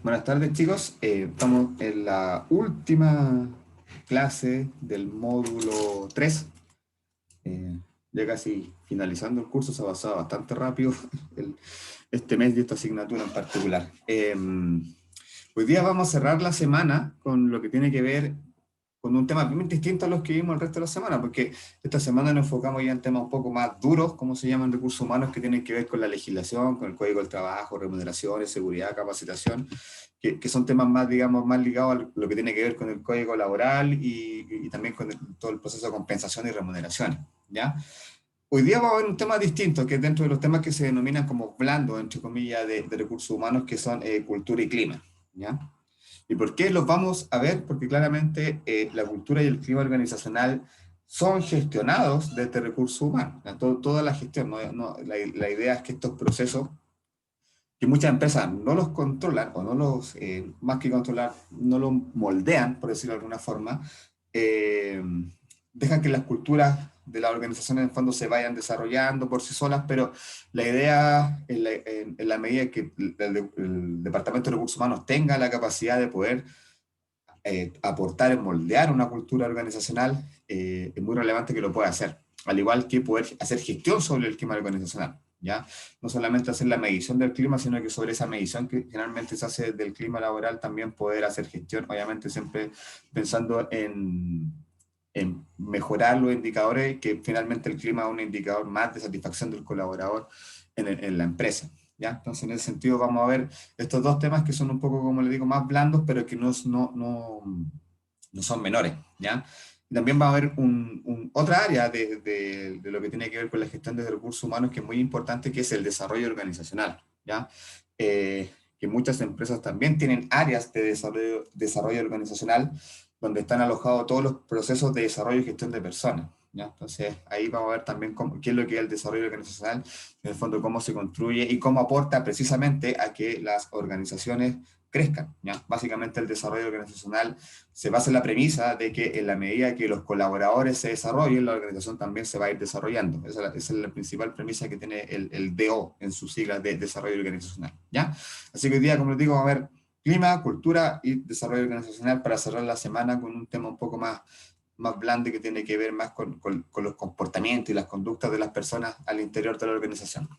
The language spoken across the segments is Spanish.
Buenas tardes, chicos. Estamos en la última clase del módulo 3. Ya casi finalizando el curso, se ha pasado bastante rápido el- este mes de esta asignatura en particular. Hoy día vamos a cerrar la semana con lo que tiene que ver con un tema bien distinto a los que vimos el resto de la semana, porque esta semana nos enfocamos ya en temas un poco más duros, como se llaman recursos humanos, que tienen que ver con la legislación, con el Código del Trabajo, remuneraciones, seguridad, capacitación, que son temas más, digamos, más ligados a lo que tiene que ver con el Código Laboral y también con todo el proceso de compensación y remuneraciones, ¿ya? Hoy día vamos a ver un tema distinto, que es dentro de los temas que se denominan como blandos, entre comillas, de recursos humanos, que son cultura y clima, ¿ya? ¿Y por qué los vamos a ver? Porque claramente la cultura y el clima organizacional son gestionados desde recursos humanos. Toda la gestión, la idea es que estos procesos, que muchas empresas no los controlan, o no los, más que controlar, no los moldean, por decirlo de alguna forma, eh, dejan que las culturas de las organizaciones en el fondo se vayan desarrollando por sí solas, pero la idea, en la medida que el Departamento de Recursos Humanos tenga la capacidad de poder aportar en moldear una cultura organizacional, es muy relevante que lo pueda hacer, al igual que poder hacer gestión sobre el clima organizacional, ¿ya? No solamente hacer la medición del clima, sino que sobre esa medición que generalmente se hace del clima laboral, también poder hacer gestión, obviamente siempre pensando en mejorar los indicadores, que finalmente el clima es un indicador más de satisfacción del colaborador en la empresa. ¿Ya? Entonces, en ese sentido, vamos a ver estos dos temas que son un poco, como le digo, más blandos, pero que no son menores. ¿Ya? Y también va a haber otra área de lo que tiene que ver con la gestión de recursos humanos que es muy importante, que es el desarrollo organizacional. ¿Ya? Que muchas empresas también tienen áreas de desarrollo organizacional donde están alojados todos los procesos de desarrollo y gestión de personas. ¿Ya? Entonces, ahí vamos a ver también qué es lo que es el desarrollo organizacional, en el fondo cómo se construye y cómo aporta precisamente a que las organizaciones crezcan. ¿Ya? Básicamente el desarrollo organizacional se basa en la premisa de que en la medida que los colaboradores se desarrollen, la organización también se va a ir desarrollando. Esa es la principal premisa que tiene el DO en sus siglas de desarrollo organizacional. ¿Ya? Así que hoy día, como les digo, vamos a ver clima, cultura y desarrollo organizacional para cerrar la semana con un tema un poco más blando que tiene que ver más con los comportamientos y las conductas de las personas al interior de la organización.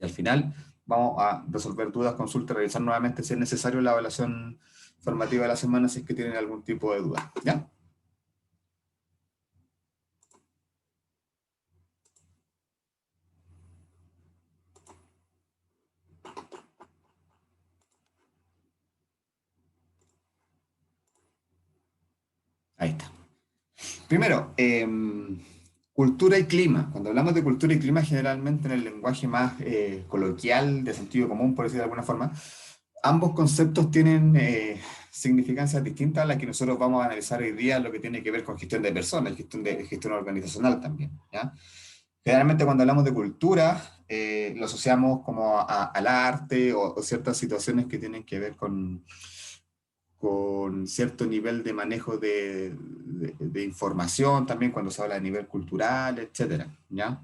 Y al final vamos a resolver dudas, consultas, revisar nuevamente si es necesario la evaluación formativa de la semana si es que tienen algún tipo de duda. ¿Ya? Ahí está. Primero, cultura y clima. Cuando hablamos de cultura y clima, generalmente en el lenguaje más coloquial, de sentido común, por decirlo de alguna forma, ambos conceptos tienen significancias distintas a las que nosotros vamos a analizar hoy día, lo que tiene que ver con gestión de personas, gestión organizacional también, ¿ya? Generalmente cuando hablamos de cultura, lo asociamos como al arte o ciertas situaciones que tienen que ver con cierto nivel de manejo de información, también cuando se habla de nivel cultural, etcétera, ¿ya?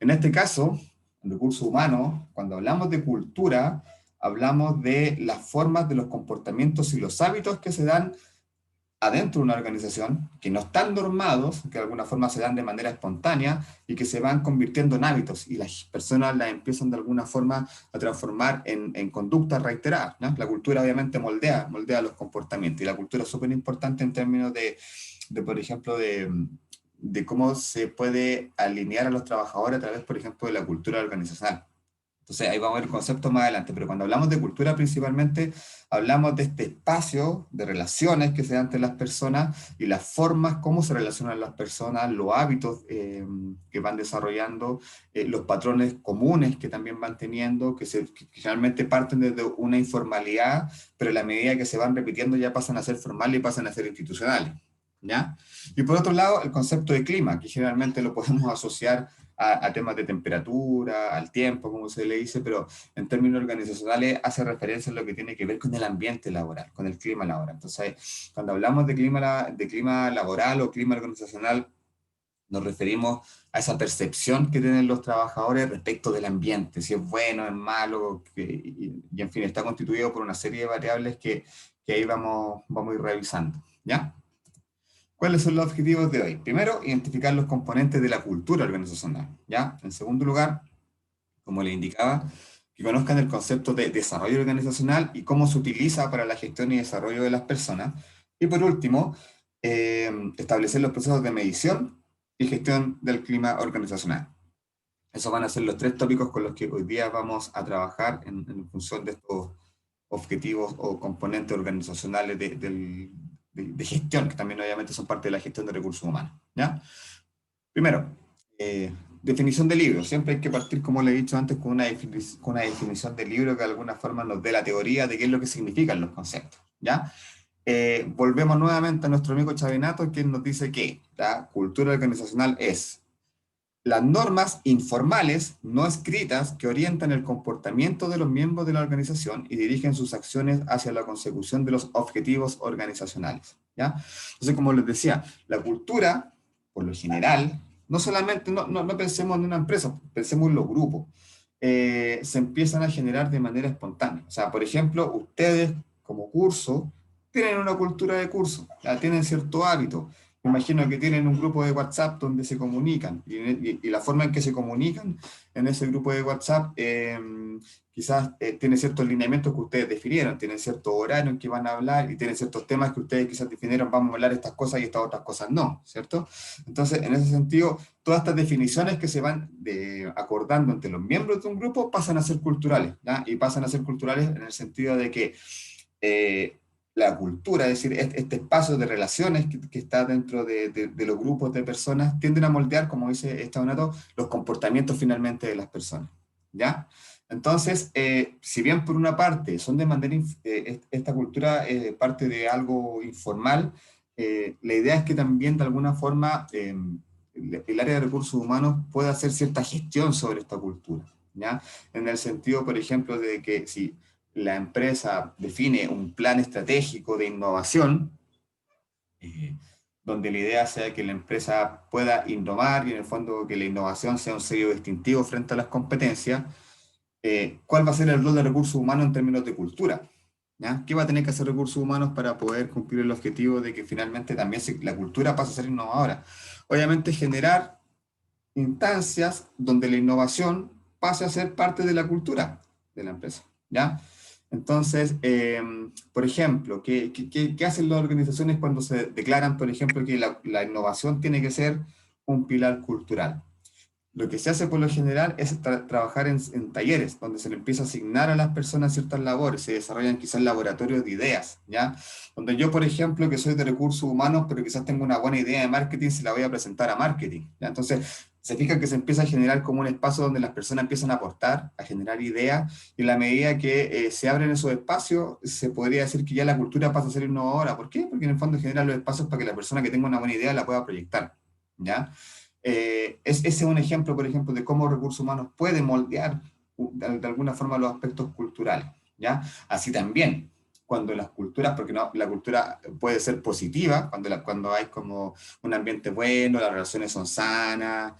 En este caso, en recursos humanos, cuando hablamos de cultura, hablamos de las formas de los comportamientos y los hábitos que se dan adentro de una organización, que no están normados, que de alguna forma se dan de manera espontánea y que se van convirtiendo en hábitos y las personas las empiezan de alguna forma a transformar en conductas reiteradas, ¿no? La cultura obviamente moldea los comportamientos y la cultura es súper importante en términos por ejemplo, de cómo se puede alinear a los trabajadores a través, por ejemplo, de la cultura organizacional. Entonces ahí vamos a ver conceptos más adelante, pero cuando hablamos de cultura principalmente hablamos de este espacio de relaciones que se dan entre las personas y las formas, cómo se relacionan las personas, los hábitos que van desarrollando, los patrones comunes que también van teniendo, que generalmente parten desde una informalidad, pero a la medida que se van repitiendo ya pasan a ser formales y pasan a ser institucionales. ¿Ya? Y por otro lado, el concepto de clima, que generalmente lo podemos asociar a temas de temperatura, al tiempo, como se le dice, pero en términos organizacionales hace referencia a lo que tiene que ver con el ambiente laboral, con el clima laboral. Entonces, cuando hablamos de clima laboral o clima organizacional, nos referimos a esa percepción que tienen los trabajadores respecto del ambiente, si es bueno, es malo, en fin, está constituido por una serie de variables que ahí vamos a ir revisando, ¿ya? ¿Cuáles son los objetivos de hoy? Primero, identificar los componentes de la cultura organizacional, ¿ya? En segundo lugar, como le indicaba, que conozcan el concepto de desarrollo organizacional y cómo se utiliza para la gestión y desarrollo de las personas. Y por último, establecer los procesos de medición y gestión del clima organizacional. Esos van a ser los tres tópicos con los que hoy día vamos a trabajar en función de estos objetivos o componentes organizacionales de gestión, que también obviamente son parte de la gestión de recursos humanos, ¿ya? Primero, definición de libro. Siempre hay que partir, como le he dicho antes, con una definición de libro que de alguna forma nos dé la teoría de qué es lo que significan los conceptos, ¿ya? Volvemos nuevamente a nuestro amigo Chavinato, quien nos dice que la cultura organizacional es las normas informales, no escritas, que orientan el comportamiento de los miembros de la organización y dirigen sus acciones hacia la consecución de los objetivos organizacionales, ¿ya? Entonces, como les decía, la cultura, por lo general, no solamente, no pensemos en una empresa, pensemos en los grupos, se empiezan a generar de manera espontánea. O sea, por ejemplo, ustedes como curso tienen una cultura de curso, ya tienen cierto hábito. Me imagino que tienen un grupo de WhatsApp donde se comunican y la forma en que se comunican en ese grupo de WhatsApp quizás tiene ciertos lineamientos que ustedes definieron, tienen cierto horario en que van a hablar y tienen ciertos temas que ustedes quizás definieron, vamos a hablar estas cosas y estas otras cosas no, ¿cierto? Entonces, en ese sentido, todas estas definiciones que se van acordando entre los miembros de un grupo pasan a ser culturales, ¿ya? Y pasan a ser culturales en el sentido de que la cultura, es decir, este espacio de relaciones que está dentro de los grupos de personas, tienden a moldear, como dice Estadonato, los comportamientos finalmente de las personas, ¿ya? Entonces, si bien por una parte son de manera, esta cultura parte de algo informal, la idea es que también de alguna forma el área de recursos humanos pueda hacer cierta gestión sobre esta cultura, ¿ya? En el sentido, por ejemplo, de que si la empresa define un plan estratégico de innovación, eh, donde la idea sea que la empresa pueda innovar y en el fondo que la innovación sea un sello distintivo frente a las competencias, ¿cuál va a ser el rol de recursos humanos en términos de cultura? ¿Ya? ¿Qué va a tener que hacer recursos humanos para poder cumplir el objetivo de que finalmente también la cultura pase a ser innovadora? Obviamente generar instancias donde la innovación pase a ser parte de la cultura de la empresa, ¿ya? Entonces, por ejemplo, ¿qué hacen las organizaciones cuando se declaran, por ejemplo, que la innovación tiene que ser un pilar cultural? Lo que se hace por lo general es trabajar en talleres, donde se le empieza a asignar a las personas ciertas labores, se desarrollan quizás laboratorios de ideas, ¿ya? Donde yo, por ejemplo, que soy de recursos humanos, pero quizás tengo una buena idea de marketing, se la voy a presentar a marketing, ¿ya? Entonces, se fija que se empieza a generar como un espacio donde las personas empiezan a aportar, a generar ideas, y en la medida que se abren esos espacios, se podría decir que ya la cultura pasa a ser innovadora. ¿Por qué? Porque en el fondo generan los espacios para que la persona que tenga una buena idea la pueda proyectar, ¿ya? Ese es un ejemplo, por ejemplo, de cómo recursos humanos pueden moldear de alguna forma los aspectos culturales, ¿ya? Así también, cuando las culturas, porque no, la cultura puede ser positiva, cuando hay como un ambiente bueno, las relaciones son sanas,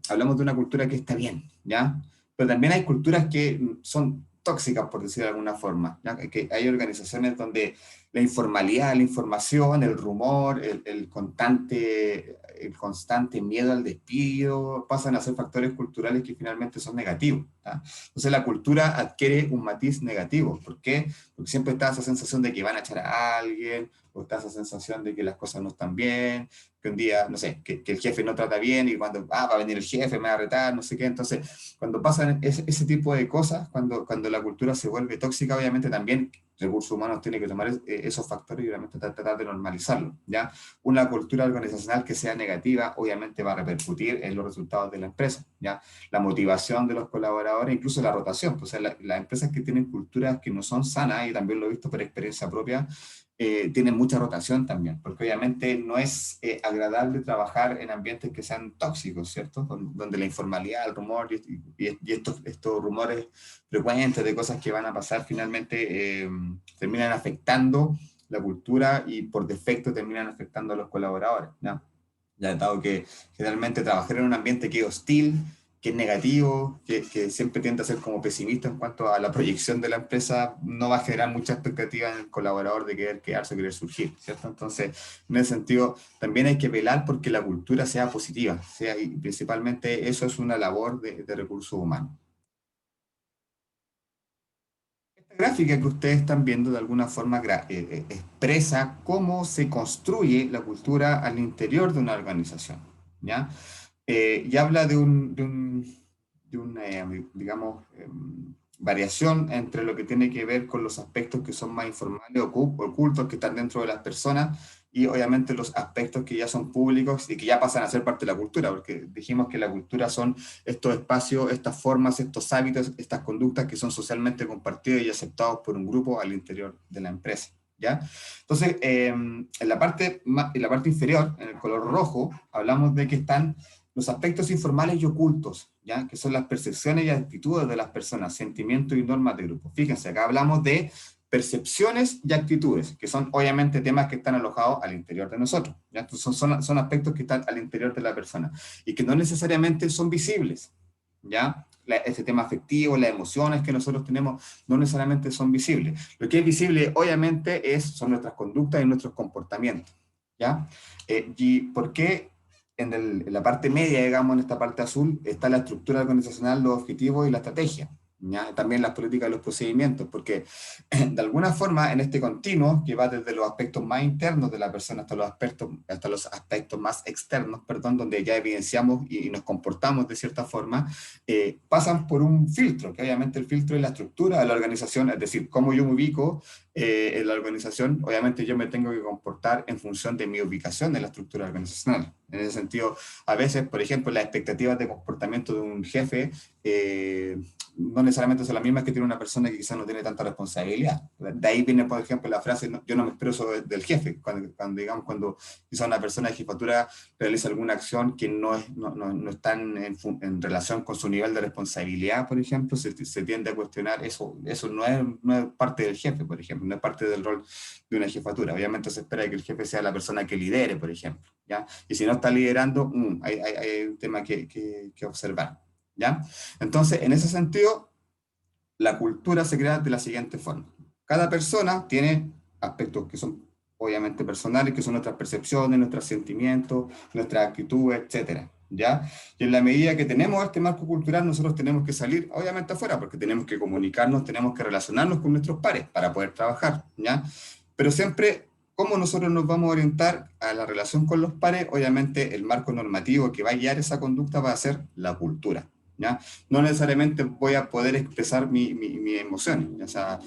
hablamos de una cultura que está bien, ¿ya? Pero también hay culturas que son tóxicas, por decir de alguna forma, ¿ya? Que hay organizaciones donde la informalidad, la información, el rumor, el constante miedo al despido, pasan a ser factores culturales que finalmente son negativos, ¿ya? Entonces la cultura adquiere un matiz negativo. ¿Por qué? Porque siempre está esa sensación de que van a echar a alguien, o está esa sensación de que las cosas no están bien, que un día, no sé, que el jefe no trata bien y cuando, va a venir el jefe, me va a retar, no sé qué. Entonces, cuando pasan ese tipo de cosas, cuando la cultura se vuelve tóxica, obviamente también recursos humanos tiene que tomar esos factores y obviamente tratar de normalizarlo, ¿ya? Una cultura organizacional que sea negativa, obviamente va a repercutir en los resultados de la empresa, ¿ya? La motivación de los colaboradores, incluso la rotación, pues, o sea, las empresas que tienen culturas que no son sanas, y también lo he visto por experiencia propia, tienen mucha rotación también, porque obviamente no es agradable trabajar en ambientes que sean tóxicos, ¿cierto? Donde la informalidad, el rumor y estos rumores frecuentes de cosas que van a pasar finalmente terminan afectando la cultura y por defecto terminan afectando a los colaboradores, ¿no? Ya dado que generalmente trabajar en un ambiente que es hostil que es negativo, que siempre tiende a ser como pesimista en cuanto a la proyección de la empresa, no va a generar mucha expectativa en el colaborador de querer quedarse o querer surgir, ¿cierto? Entonces, en ese sentido, también hay que velar porque la cultura sea positiva, y principalmente eso es una labor de recursos humanos. Esta gráfica que ustedes están viendo de alguna forma expresa cómo se construye la cultura al interior de una organización, ¿ya? Y habla de digamos, variación entre lo que tiene que ver con los aspectos que son más informales o ocultos que están dentro de las personas y obviamente los aspectos que ya son públicos y que ya pasan a ser parte de la cultura, porque dijimos que la cultura son estos espacios, estas formas, estos hábitos, estas conductas que son socialmente compartidos y aceptados por un grupo al interior de la empresa. ¿Ya? Entonces, en la parte inferior, en el color rojo, hablamos de que están los aspectos informales y ocultos, ¿ya? Que son las percepciones y actitudes de las personas, sentimientos y normas de grupo. Fíjense, acá hablamos de percepciones y actitudes, que son obviamente temas que están alojados al interior de nosotros, ¿ya? Entonces son aspectos que están al interior de la persona y que no necesariamente son visibles, ¿ya? Ese tema afectivo, las emociones que nosotros tenemos, no necesariamente son visibles. Lo que es visible, obviamente, son nuestras conductas y nuestros comportamientos, ¿ya? ¿Y por qué en la parte media, digamos, en esta parte azul, está la estructura organizacional, los objetivos y la estrategia? ¿Ya? También las políticas y los procedimientos, porque de alguna forma en este continuo, que va desde los aspectos más internos de la persona hasta los aspectos más externos, perdón, donde ya evidenciamos y nos comportamos de cierta forma, pasan por un filtro, que obviamente el filtro es la estructura de la organización, es decir, cómo yo me ubico en la organización, obviamente yo me tengo que comportar en función de mi ubicación en la estructura organizacional. En ese sentido, a veces, por ejemplo, las expectativas de comportamiento de un jefe no necesariamente son las mismas que tiene una persona que quizás no tiene tanta responsabilidad. De ahí viene, por ejemplo, la frase, yo no me expreso del jefe, digamos, cuando quizás una persona de jefatura realiza alguna acción que no está en relación con su nivel de responsabilidad, por ejemplo, se tiende a cuestionar eso no es parte del jefe, por ejemplo, no es parte del rol de una jefatura. Obviamente se espera que el jefe sea la persona que lidere, por ejemplo, ¿ya? Y si no está liderando, hay un tema que observar, ¿ya? Entonces, en ese sentido, la cultura se crea de la siguiente forma. Cada persona tiene aspectos que son obviamente personales, que son nuestras percepciones, nuestros sentimientos, nuestras actitudes, etcétera, ¿ya? Y en la medida que tenemos este marco cultural, nosotros tenemos que salir, obviamente, afuera, porque tenemos que comunicarnos, tenemos que relacionarnos con nuestros pares para poder trabajar, ¿ya? Pero siempre, ¿cómo nosotros nos vamos a orientar a la relación con los pares? Obviamente, el marco normativo que va a guiar esa conducta va a ser la cultura, ¿ya? No necesariamente voy a poder expresar mi emociones. O sea,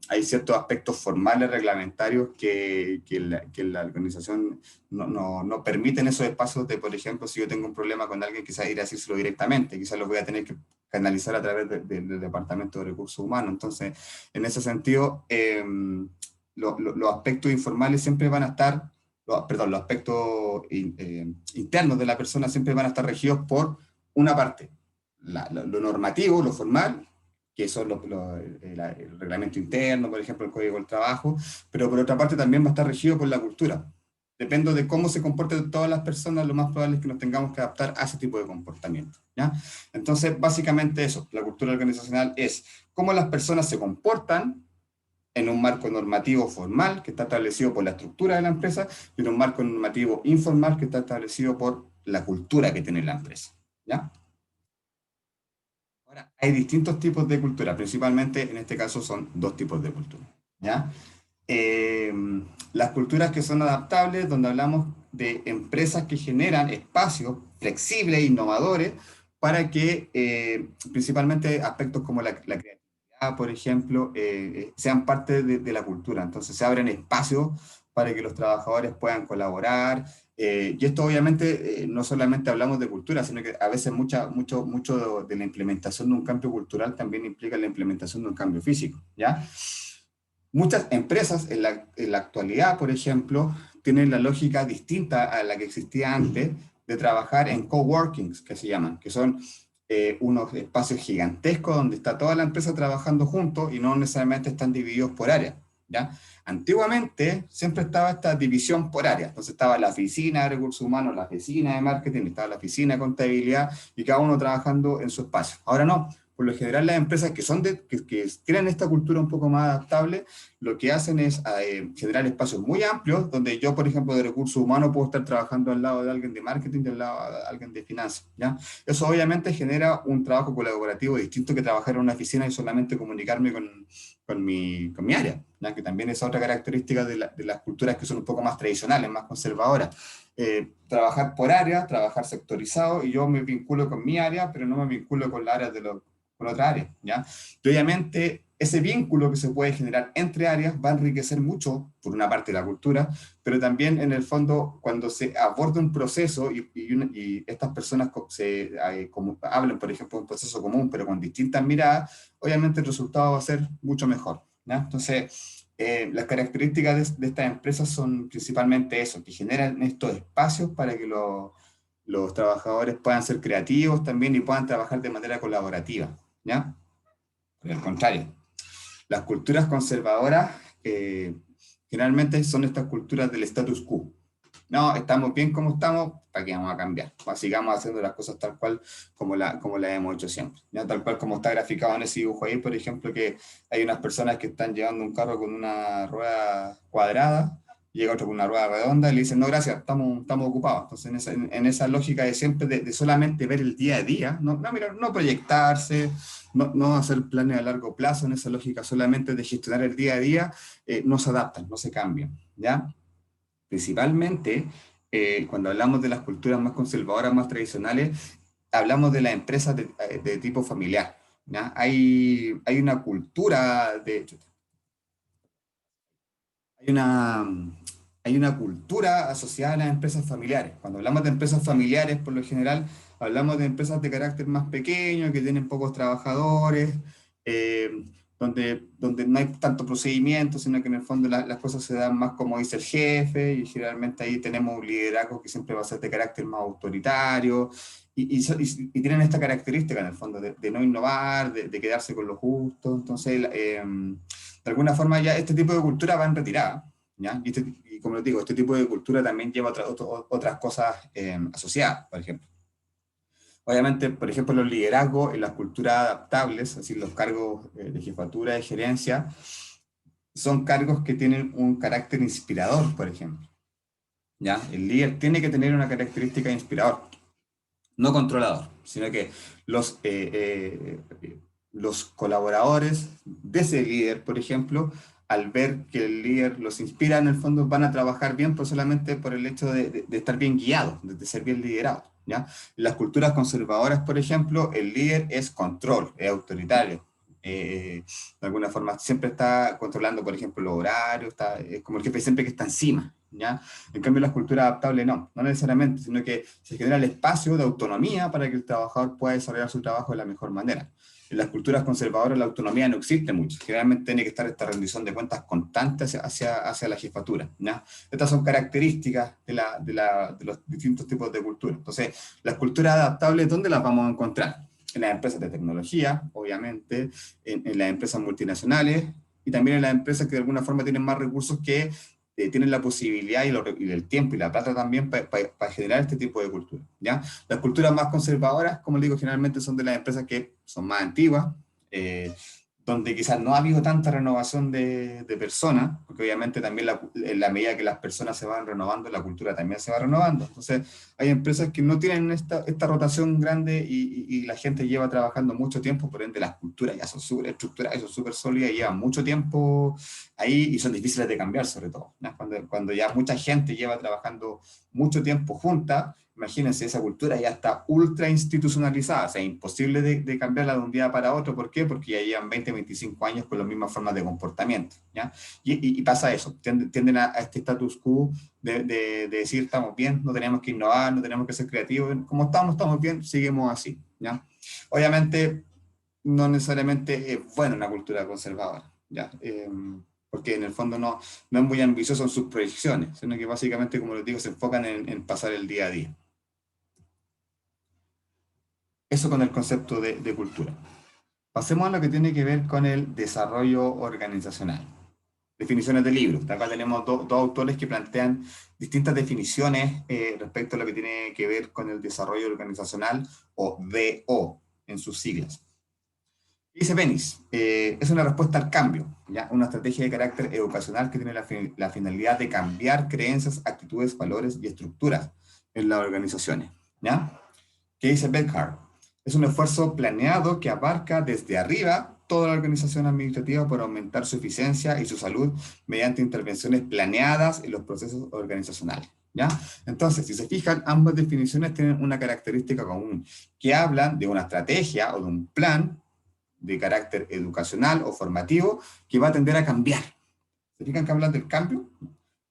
hay ciertos aspectos formales, reglamentarios, que la organización no permiten esos espacios de, por ejemplo, si yo tengo un problema con alguien, quizás ir a decírselo directamente, quizás lo voy a tener que canalizar a través del Departamento de Recursos Humanos. Entonces, en ese sentido, los aspectos informales siempre van a estar, perdón, los aspectos internos de la persona siempre van a estar regidos por una parte, lo normativo, lo formal, que son el reglamento interno, por ejemplo, el Código del Trabajo, pero por otra parte también va a estar regido por la cultura. Depende de cómo se comporten todas las personas, lo más probable es que nos tengamos que adaptar a ese tipo de comportamiento, ¿ya? Entonces, básicamente eso, la cultura organizacional es cómo las personas se comportan en un marco normativo formal que está establecido por la estructura de la empresa y en un marco normativo informal que está establecido por la cultura que tiene la empresa, ¿ya? Ahora, hay distintos tipos de cultura, principalmente en este caso son dos tipos de cultura, ¿ya? Eh, las culturas que son adaptables, donde hablamos de empresas que generan espacios flexibles e innovadores para que principalmente aspectos como la creatividad, por ejemplo, sean parte de la cultura. Entonces se abren espacios para que los trabajadores puedan colaborar. Y esto obviamente no solamente hablamos de cultura, sino que a veces mucho de la implementación de un cambio cultural también implica la implementación de un cambio físico, ¿ya? Muchas empresas en la actualidad, por ejemplo, tienen la lógica distinta a la que existía antes de trabajar en coworkings, que se llaman, que son unos espacios gigantescos donde está toda la empresa trabajando juntos y no necesariamente están divididos por áreas. ¿ya? Antiguamente siempre estaba esta división por áreas, entonces estaba la oficina de recursos humanos, la oficina de marketing, estaba la oficina de contabilidad, y cada uno trabajando en su espacio. Ahora no, por lo general las empresas que tienen esta cultura un poco más adaptable, lo que hacen es generar espacios muy amplios, donde yo, por ejemplo, de recursos humanos puedo estar trabajando al lado de alguien de marketing, al lado de alguien de finanzas, ¿ya? Eso obviamente genera un trabajo colaborativo distinto que trabajar en una oficina y solamente comunicarme con mi área, ¿ya? Que también es otra característica de las culturas que son un poco más tradicionales, más conservadoras. Trabajar por área, trabajar sectorizado, y yo me vinculo con mi área, pero no me vinculo con la área con otra área, ¿ya? Y obviamente ese vínculo que se puede generar entre áreas va a enriquecer mucho, por una parte, la cultura, pero también en el fondo, cuando se aborda un proceso y estas personas hablan, por ejemplo, de un proceso común, pero con distintas miradas, obviamente el resultado va a ser mucho mejor, ¿ya? Entonces, las características de estas empresas son principalmente eso, que generan estos espacios para que los trabajadores puedan ser creativos también y puedan trabajar de manera colaborativa, ¿ya? Por el contrario, las culturas conservadoras generalmente son estas culturas del status quo. No, estamos bien como estamos, ¿para qué vamos a cambiar? Sigamos haciendo las cosas tal cual como la hemos hecho siempre. ¿Ya? Tal cual como está graficado en ese dibujo ahí, por ejemplo, que hay unas personas que están llevando un carro con una rueda cuadrada, llega otro con una rueda redonda y le dicen, no, gracias, estamos ocupados. Entonces, en esa lógica de siempre, de solamente ver el día a día, mira, no proyectarse, no hacer planes a largo plazo, en esa lógica solamente de gestionar el día a día, no se adaptan, no se cambian, ¿ya? Principalmente, cuando hablamos de las culturas más conservadoras, más tradicionales, hablamos de las empresas de tipo familiar, ¿ya? Hay una cultura hay una, hay una cultura asociada a las empresas familiares. Cuando hablamos de empresas familiares, por lo general, hablamos de empresas de carácter más pequeño, que tienen pocos trabajadores, eh, donde no hay tanto procedimiento, sino que en el fondo las cosas se dan más como dice el jefe, y generalmente ahí tenemos un liderazgo que siempre va a ser de carácter más autoritario, y tienen esta característica en el fondo de no innovar, de quedarse con lo justo. Entonces, de alguna forma ya este tipo de cultura va en retirada, ¿ya? Y como les digo, este tipo de cultura también lleva otras cosas asociadas, por ejemplo. Obviamente, por ejemplo, los liderazgos en las culturas adaptables, así los cargos de jefatura, de gerencia, son cargos que tienen un carácter inspirador, por ejemplo, ¿ya? El líder tiene que tener una característica inspirador, no controlador, sino que los, los colaboradores de ese líder, por ejemplo, al ver que el líder los inspira, en el fondo van a trabajar bien, pues solamente por el hecho de estar bien guiados, de ser bien liderados, ¿ya? En las culturas conservadoras, por ejemplo, el líder es control, es autoritario. De alguna forma siempre está controlando, por ejemplo, los horarios, es como el jefe siempre que está encima, ¿ya? En cambio, las culturas adaptables no necesariamente, sino que se genera el espacio de autonomía para que el trabajador pueda desarrollar su trabajo de la mejor manera. En las culturas conservadoras la autonomía no existe mucho. Generalmente tiene que estar esta rendición de cuentas constante hacia la jefatura, ¿ya? Estas son características de los distintos tipos de culturas. Entonces, las culturas adaptables, ¿dónde las vamos a encontrar? En las empresas de tecnología, obviamente, en las empresas multinacionales, y también en las empresas que de alguna forma tienen más recursos que tienen la posibilidad y el tiempo y la plata también para generar este tipo de cultura, ¿ya? Las culturas más conservadoras, como les digo, generalmente son de las empresas que son más antiguas, eh, donde quizás no ha habido tanta renovación de personas, porque obviamente también en la medida que las personas se van renovando, la cultura también se va renovando. Entonces, hay empresas que no tienen esta rotación grande y la gente lleva trabajando mucho tiempo, por ende las culturas ya son súper estructuradas, son súper sólidas, y llevan mucho tiempo ahí y son difíciles de cambiar sobre todo, ¿no? Cuando ya mucha gente lleva trabajando mucho tiempo junta, imagínense, esa cultura ya está ultra institucionalizada, o sea, imposible de cambiarla de un día para otro. ¿Por qué? Porque ya llevan 20, 25 años con las mismas formas de comportamiento, ¿ya? Y pasa eso, tienden a este status quo de decir, estamos bien, no tenemos que innovar, no tenemos que ser creativos, como estamos bien, seguimos así, ¿ya? Obviamente, no necesariamente es buena una cultura conservadora, ¿ya? Porque en el fondo no es muy ambicioso en sus proyecciones, sino que básicamente, como les digo, se enfocan en pasar el día a día. Eso con el concepto de cultura. Pasemos a lo que tiene que ver con el desarrollo organizacional. definiciones de libros. Acá tenemos dos autores que plantean distintas definiciones respecto a lo que tiene que ver con el desarrollo organizacional, o DO en sus siglas. Dice Penis, es una respuesta al cambio, ¿ya? Una estrategia de carácter educacional que tiene la finalidad de cambiar creencias, actitudes, valores y estructuras en las organizaciones, ¿ya? ¿Qué dice Beckhart? Es un esfuerzo planeado que abarca desde arriba toda la organización administrativa para aumentar su eficiencia y su salud mediante intervenciones planeadas en los procesos organizacionales, ¿ya? Entonces, si se fijan, ambas definiciones tienen una característica común, que hablan de una estrategia o de un plan de carácter educacional o formativo que va a tender a cambiar. ¿Se fijan que hablan del cambio?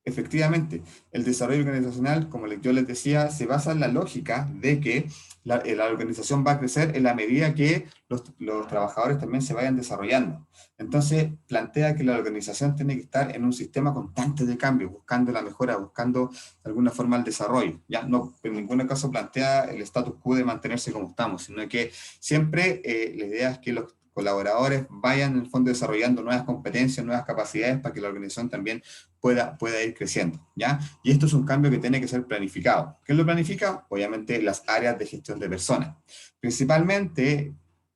Efectivamente, el desarrollo organizacional, como yo les decía, se basa en la lógica de que la organización va a crecer en la medida que los trabajadores también se vayan desarrollando. Entonces, plantea que la organización tiene que estar en un sistema constante de cambio, buscando la mejora, buscando de alguna forma el desarrollo. Ya no, en ningún caso plantea el status quo de mantenerse como estamos, sino que siempre la idea es que los colaboradores vayan en el fondo desarrollando nuevas competencias, nuevas capacidades para que la organización también pueda ir creciendo, ¿ya? Y esto es un cambio que tiene que ser planificado. ¿Quién lo planifica? Obviamente las áreas de gestión de personas. Principalmente,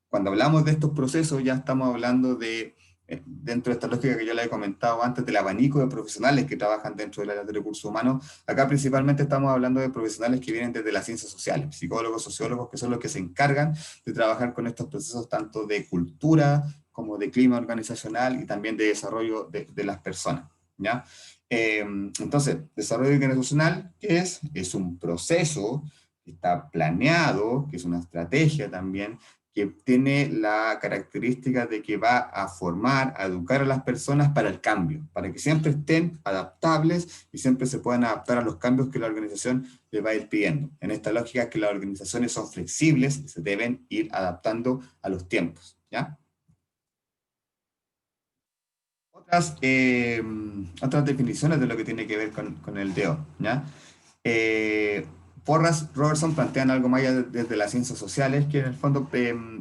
cuando hablamos de estos procesos, ya estamos hablando de, dentro de esta lógica que yo les he comentado antes, del abanico de profesionales que trabajan dentro del área de recursos humanos. Acá principalmente estamos hablando de profesionales que vienen desde las ciencias sociales, psicólogos, sociólogos, que son los que se encargan de trabajar con estos procesos tanto de cultura como de clima organizacional y también de desarrollo de las personas, ¿ya? Entonces, desarrollo organizacional, ¿qué es? Es un proceso que está planeado, que es una estrategia también, que tiene la característica de que va a formar, a educar a las personas para el cambio, para que siempre estén adaptables y siempre se puedan adaptar a los cambios que la organización le va a ir pidiendo. En esta lógica que las organizaciones son flexibles y se deben ir adaptando a los tiempos, ¿ya? Otras definiciones de lo que tiene que ver con el DO, ¿ya? Eh, Porras, Robertson plantean algo más allá desde las ciencias sociales, que en el fondo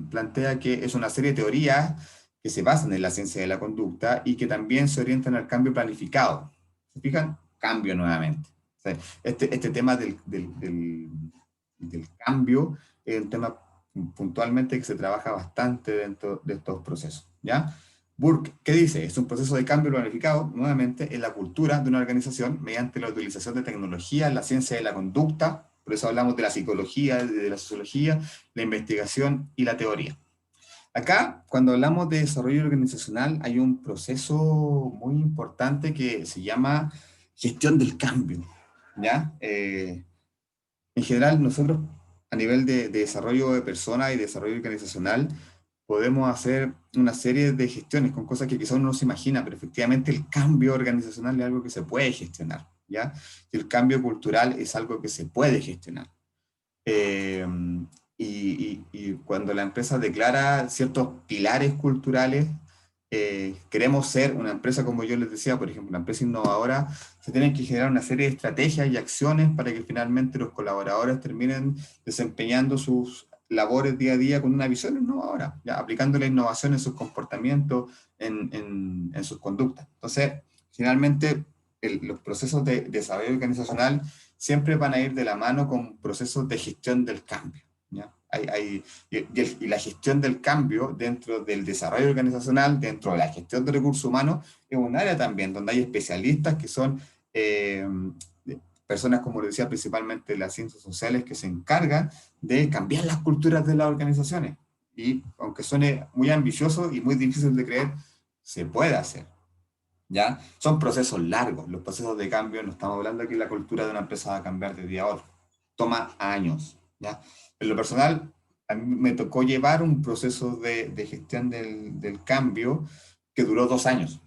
plantea que es una serie de teorías que se basan en la ciencia de la conducta y que también se orientan al cambio planificado. ¿Se fijan? Cambio nuevamente. O sea, este tema del cambio es un tema puntualmente que se trabaja bastante dentro de estos procesos, ¿ya? Burke, ¿qué dice? Es un proceso de cambio planificado, nuevamente, en la cultura de una organización mediante la utilización de tecnología, la ciencia de la conducta, por eso hablamos de la psicología, de la sociología, la investigación y la teoría. Acá, cuando hablamos de desarrollo organizacional, hay un proceso muy importante que se llama gestión del cambio, ¿ya? En general, nosotros a nivel de desarrollo de personas y desarrollo organizacional, podemos hacer una serie de gestiones con cosas que quizás uno no se imagina, pero efectivamente el cambio organizacional es algo que se puede gestionar, ¿ya? Y el cambio cultural es algo que se puede gestionar. Eh, y cuando la empresa declara ciertos pilares culturales, queremos ser una empresa, como yo les decía, por ejemplo, una empresa innovadora, se tienen que generar una serie de estrategias y acciones para que finalmente los colaboradores terminen desempeñando sus labores día a día con una visión innovadora, ¿ya? Aplicando la innovación en sus comportamientos, en sus conductas. Entonces, finalmente, los procesos de desarrollo organizacional siempre van a ir de la mano con procesos de gestión del cambio, ¿ya? Y la gestión del cambio dentro del desarrollo organizacional, dentro de la gestión de recursos humanos, es un área también donde hay especialistas que son eh, personas, como decía, principalmente de las ciencias sociales, que se encargan de cambiar las culturas de las organizaciones. Y aunque suene muy ambicioso y muy difícil de creer, se puede hacer. ¿Ya? Son procesos largos, los procesos de cambio, no estamos hablando aquí de la cultura de una empresa va a cambiar de día a otro, toma años, ¿ya? En lo personal, a mí me tocó llevar un proceso de gestión del cambio que duró 2 años,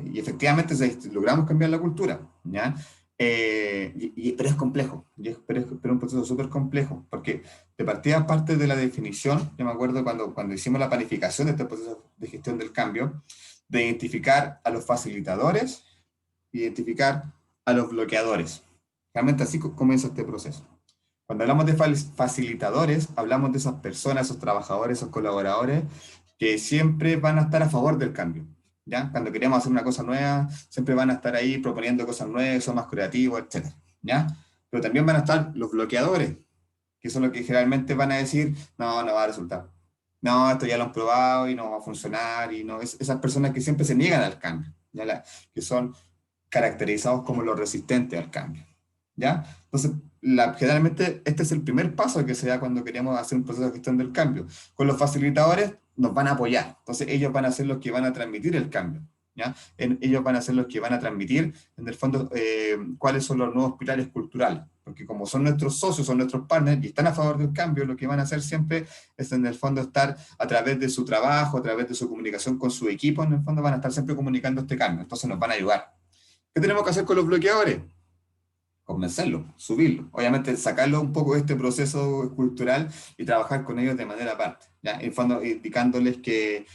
y efectivamente logramos cambiar la cultura, ¿ya? Pero es complejo, pero es un proceso súper complejo, porque de partida parte de la definición, yo me acuerdo cuando hicimos la planificación de este proceso de gestión del cambio, de identificar a los facilitadores, identificar a los bloqueadores. Realmente así comienza este proceso. Cuando hablamos de facilitadores, hablamos de esas personas, esos trabajadores, esos colaboradores que siempre van a estar a favor del cambio. ¿ya? Cuando queremos hacer una cosa nueva, siempre van a estar ahí proponiendo cosas nuevas, son más creativos, etcétera, ¿ya? Pero también van a estar los bloqueadores, que son los que generalmente van a decir, no, no va a resultar. No, esto ya lo han probado y no va a funcionar, y no, esas personas que siempre se niegan al cambio, ¿ya? Que son caracterizados como los resistentes al cambio, ¿ya? Entonces, generalmente este es el primer paso que se da cuando queremos hacer un proceso de gestión del cambio. Con los facilitadores nos van a apoyar, entonces ellos van a ser los que van a transmitir el cambio, ¿ya? Ellos van a ser los que van a transmitir, en el fondo, cuáles son los nuevos pilares culturales, porque como son nuestros socios, son nuestros partners y están a favor del cambio, lo que van a hacer siempre es, en el fondo, estar a través de su trabajo, a través de su comunicación con su equipo, en el fondo van a estar siempre comunicando este cambio, entonces nos van a ayudar. ¿Qué tenemos que hacer con los bloqueadores? Convencerlos, subirlos. Obviamente, sacarlos un poco de este proceso cultural y trabajar con ellos de manera aparte. ¿Ya? En fondo, indicándoles que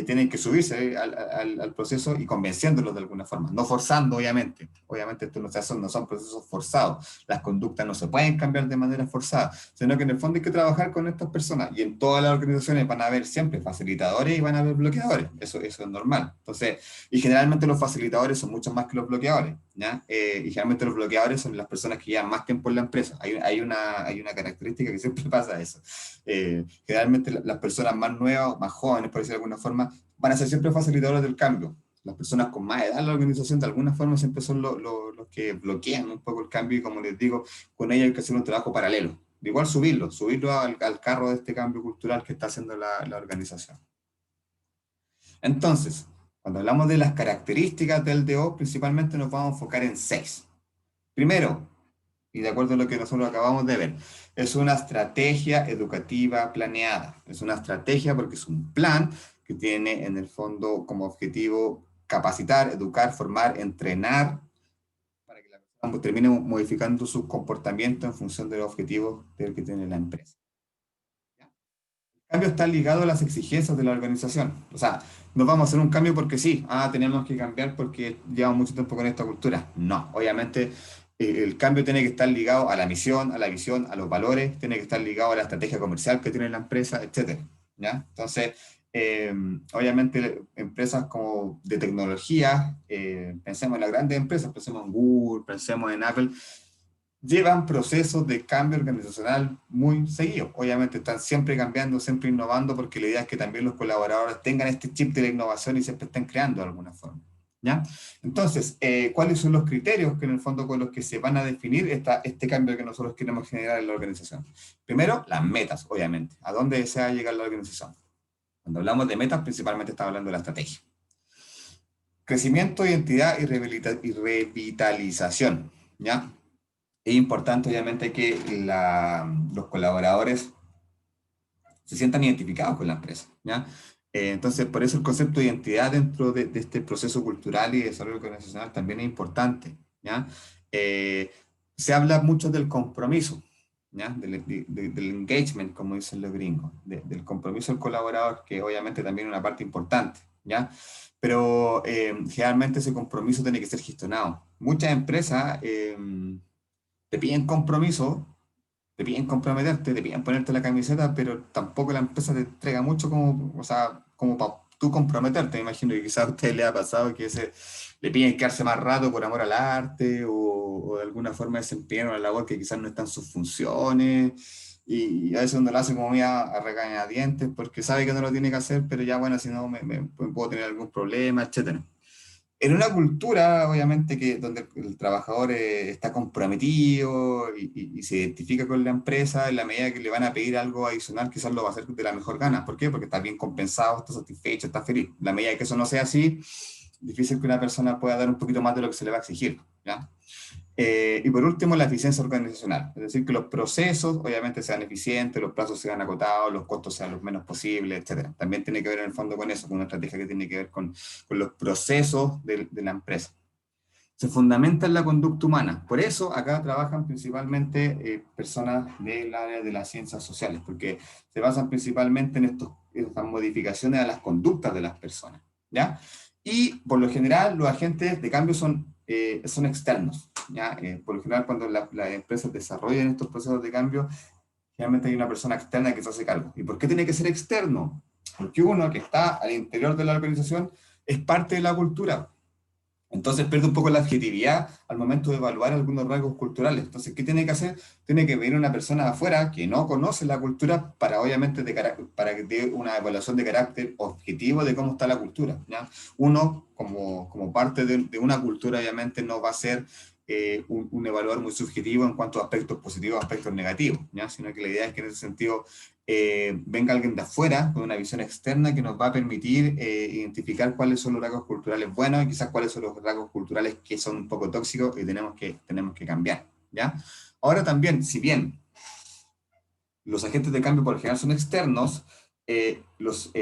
tienen que subirse al proceso y convenciéndolos de alguna forma. No forzando, obviamente. Obviamente, estos no son procesos forzados. Las conductas no se pueden cambiar de manera forzada, sino que en el fondo hay que trabajar con estas personas. Y en todas las organizaciones van a haber siempre facilitadores y van a haber bloqueadores. Eso es normal. Entonces, y generalmente los facilitadores son mucho más que los bloqueadores, ¿ya? Y generalmente los bloqueadores son las personas que llevan más tiempo en la empresa. Hay una característica que siempre pasa eso. Generalmente las personas más nuevas, más jóvenes, por decirlo de alguna forma, van a ser siempre facilitadores del cambio. Las personas con más edad en la organización, de alguna forma, siempre son los que bloquean un poco el cambio y, como les digo, con ellos hay que hacer un trabajo paralelo. De igual subirlo al carro de este cambio cultural que está haciendo la organización. Entonces, cuando hablamos de las características del DO, principalmente nos vamos a enfocar en seis. Primero, y de acuerdo a lo que nosotros acabamos de ver, es una estrategia educativa planeada. Es una estrategia porque es un plan que tiene en el fondo como objetivo capacitar, educar, formar, entrenar, para que la persona termine modificando su comportamiento en función de los objetivos que tiene la empresa. Cambio está ligado a las exigencias de la organización. O sea, no vamos a hacer un cambio porque sí, tenemos que cambiar porque llevamos mucho tiempo con esta cultura. No, obviamente el cambio tiene que estar ligado a la misión, a la visión, a los valores, tiene que estar ligado a la estrategia comercial que tiene la empresa, etcétera. ¿Ya? Entonces, eh, obviamente empresas como de tecnología, pensemos en las grandes empresas, pensemos en Google, pensemos en Apple, llevan procesos de cambio organizacional muy seguidos. Obviamente están siempre cambiando, siempre innovando, porque la idea es que también los colaboradores tengan este chip de la innovación y siempre estén creando de alguna forma. ¿Ya? Entonces, ¿cuáles son los criterios que en el fondo con los que se van a definir este cambio que nosotros queremos generar en la organización? Primero, las metas, obviamente. ¿A dónde desea llegar la organización? Cuando hablamos de metas, principalmente estamos hablando de la estrategia. Crecimiento, identidad y revitalización. ¿Ya? Es importante, obviamente, que los colaboradores se sientan identificados con la empresa, ¿ya? Entonces, por eso el concepto de identidad dentro de este proceso cultural y desarrollo organizacional también es importante, ¿ya? Eh, Se habla mucho del compromiso, ¿ya? Del engagement, como dicen los gringos, del compromiso del colaborador, que obviamente también es una parte importante, ¿ya? Pero generalmente ese compromiso tiene que ser gestionado. Muchas empresas te piden compromiso, te piden comprometerte, te piden ponerte la camiseta, pero tampoco la empresa te entrega mucho como, o sea, como para tú comprometerte. Me imagino que quizás a usted le ha pasado que le piden quedarse más rato por amor al arte o de alguna forma desempeñar una labor que quizás no está en sus funciones. Y a veces uno lo hace como muy a regañadientes porque sabe que no lo tiene que hacer, pero ya bueno, si no me puedo tener algún problema, etcétera. En una cultura, obviamente, donde el trabajador está comprometido y se identifica con la empresa, en la medida que le van a pedir algo adicional, quizás lo va a hacer de la mejor gana. ¿Por qué? Porque está bien compensado, está satisfecho, está feliz. En la medida que eso no sea así, difícil que una persona pueda dar un poquito más de lo que se le va a exigir, ¿ya? Y por último, la eficiencia organizacional, es decir, que los procesos obviamente sean eficientes, los plazos sean acotados, los costos sean los menos posibles, etcétera. También tiene que ver en el fondo con eso, con una estrategia que tiene que ver con los procesos de la empresa. Se fundamenta en la conducta humana. Por eso acá trabajan principalmente personas del área de las ciencias sociales, porque se basan principalmente en estas modificaciones a las conductas de las personas, ¿ya? Y por lo general los agentes de cambio son externos, ¿ya? Por lo general cuando las empresas desarrollan estos procesos de cambio, generalmente hay una persona externa que se hace cargo. ¿Y por qué tiene que ser externo? Porque uno que está al interior de la organización es parte de la cultura. Entonces pierde un poco la objetividad al momento de evaluar algunos rasgos culturales. Entonces, ¿qué tiene que hacer? Tiene que venir una persona de afuera que no conoce la cultura para, obviamente, para que dé una evaluación de carácter objetivo de cómo está la cultura, ¿ya? Uno, como parte de una cultura, obviamente, no va a ser un evaluador muy subjetivo en cuanto a aspectos positivos, aspectos negativos, ¿ya? Sino que la idea es que en ese sentido venga alguien de afuera con una visión externa que nos va a permitir identificar cuáles son los rasgos culturales buenos y quizás cuáles son los rasgos culturales que son un poco tóxicos y tenemos que cambiar, ¿ya? Ahora también, si bien los agentes de cambio por lo general son externos, los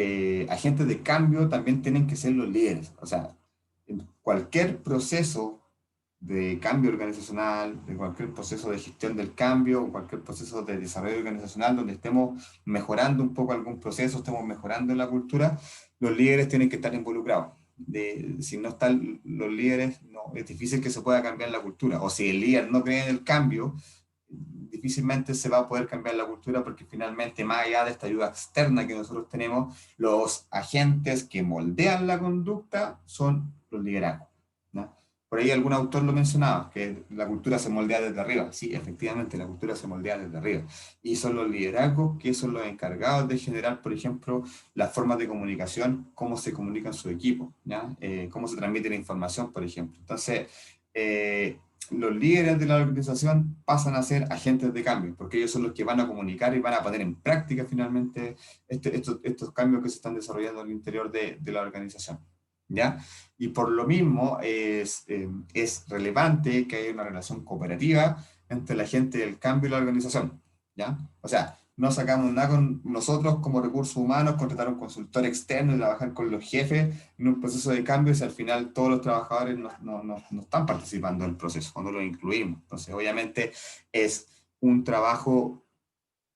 agentes de cambio también tienen que ser los líderes. O sea, en cualquier proceso de cambio organizacional, de cualquier proceso de gestión del cambio, cualquier proceso de desarrollo organizacional donde estemos mejorando un poco algún proceso, estemos mejorando la cultura, los líderes tienen que estar involucrados. Si no están los líderes, no, es difícil que se pueda cambiar la cultura. O si el líder no cree en el cambio, difícilmente se va a poder cambiar la cultura porque finalmente, más allá de esta ayuda externa que nosotros tenemos, los agentes que moldean la conducta son los liderazgos, ¿no? Por ahí algún autor lo mencionaba, que la cultura se moldea desde arriba. Sí, efectivamente, la cultura se moldea desde arriba. Y son los liderazgos que son los encargados de generar, por ejemplo, las formas de comunicación, cómo se comunican su equipo, ¿ya? Cómo se transmite la información, por ejemplo. Entonces, los líderes de la organización pasan a ser agentes de cambio, porque ellos son los que van a comunicar y van a poner en práctica finalmente estos cambios que se están desarrollando al interior de la organización, ¿ya? Y por lo mismo es relevante que haya una relación cooperativa entre la gente del cambio y la organización, ¿ya? O sea, no sacamos nada con nosotros como recursos humanos, contratar un consultor externo y trabajar con los jefes en un proceso de cambio si al final todos los trabajadores no están participando del proceso, cuando los incluimos. Entonces, obviamente, es un trabajo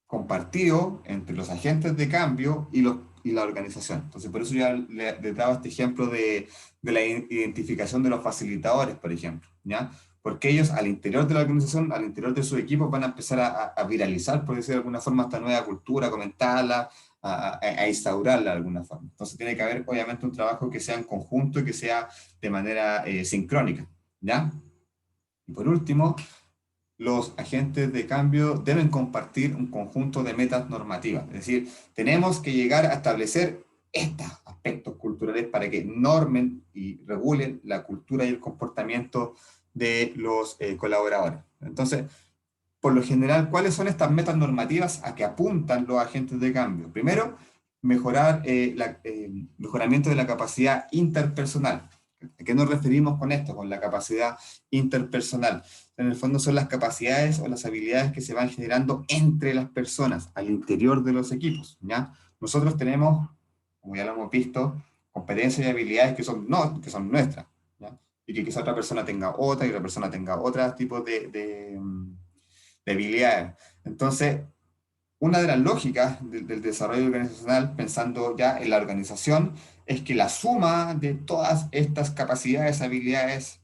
compartido entre los agentes de cambio y la organización. Entonces, por eso ya le daba este ejemplo de la identificación de los facilitadores, por ejemplo, ¿ya? Porque ellos al interior de la organización, al interior de su equipo, van a empezar a viralizar, por decir de alguna forma, esta nueva cultura, comentarla, a instaurarla de alguna forma. Entonces tiene que haber, obviamente, un trabajo que sea en conjunto y que sea de manera sincrónica, ¿ya? Y por último, los agentes de cambio deben compartir un conjunto de metas normativas. Es decir, tenemos que llegar a establecer estos aspectos culturales para que normen y regulen la cultura y el comportamiento de los colaboradores. Entonces, por lo general, ¿cuáles son estas metas normativas a que apuntan los agentes de cambio? Primero, mejorar mejoramiento de la capacidad interpersonal. ¿A qué nos referimos con esto? Con la capacidad interpersonal. En el fondo son las capacidades o las habilidades que se van generando entre las personas, al interior de los equipos, ¿ya? Nosotros tenemos, como ya lo hemos visto, competencias y habilidades que son, no, que son nuestras, ¿ya? Y que quizá otra persona tenga otra y otra persona tenga otro tipo de habilidades. Entonces, una de las lógicas del desarrollo organizacional, pensando ya en la organización, es que la suma de todas estas capacidades, habilidades,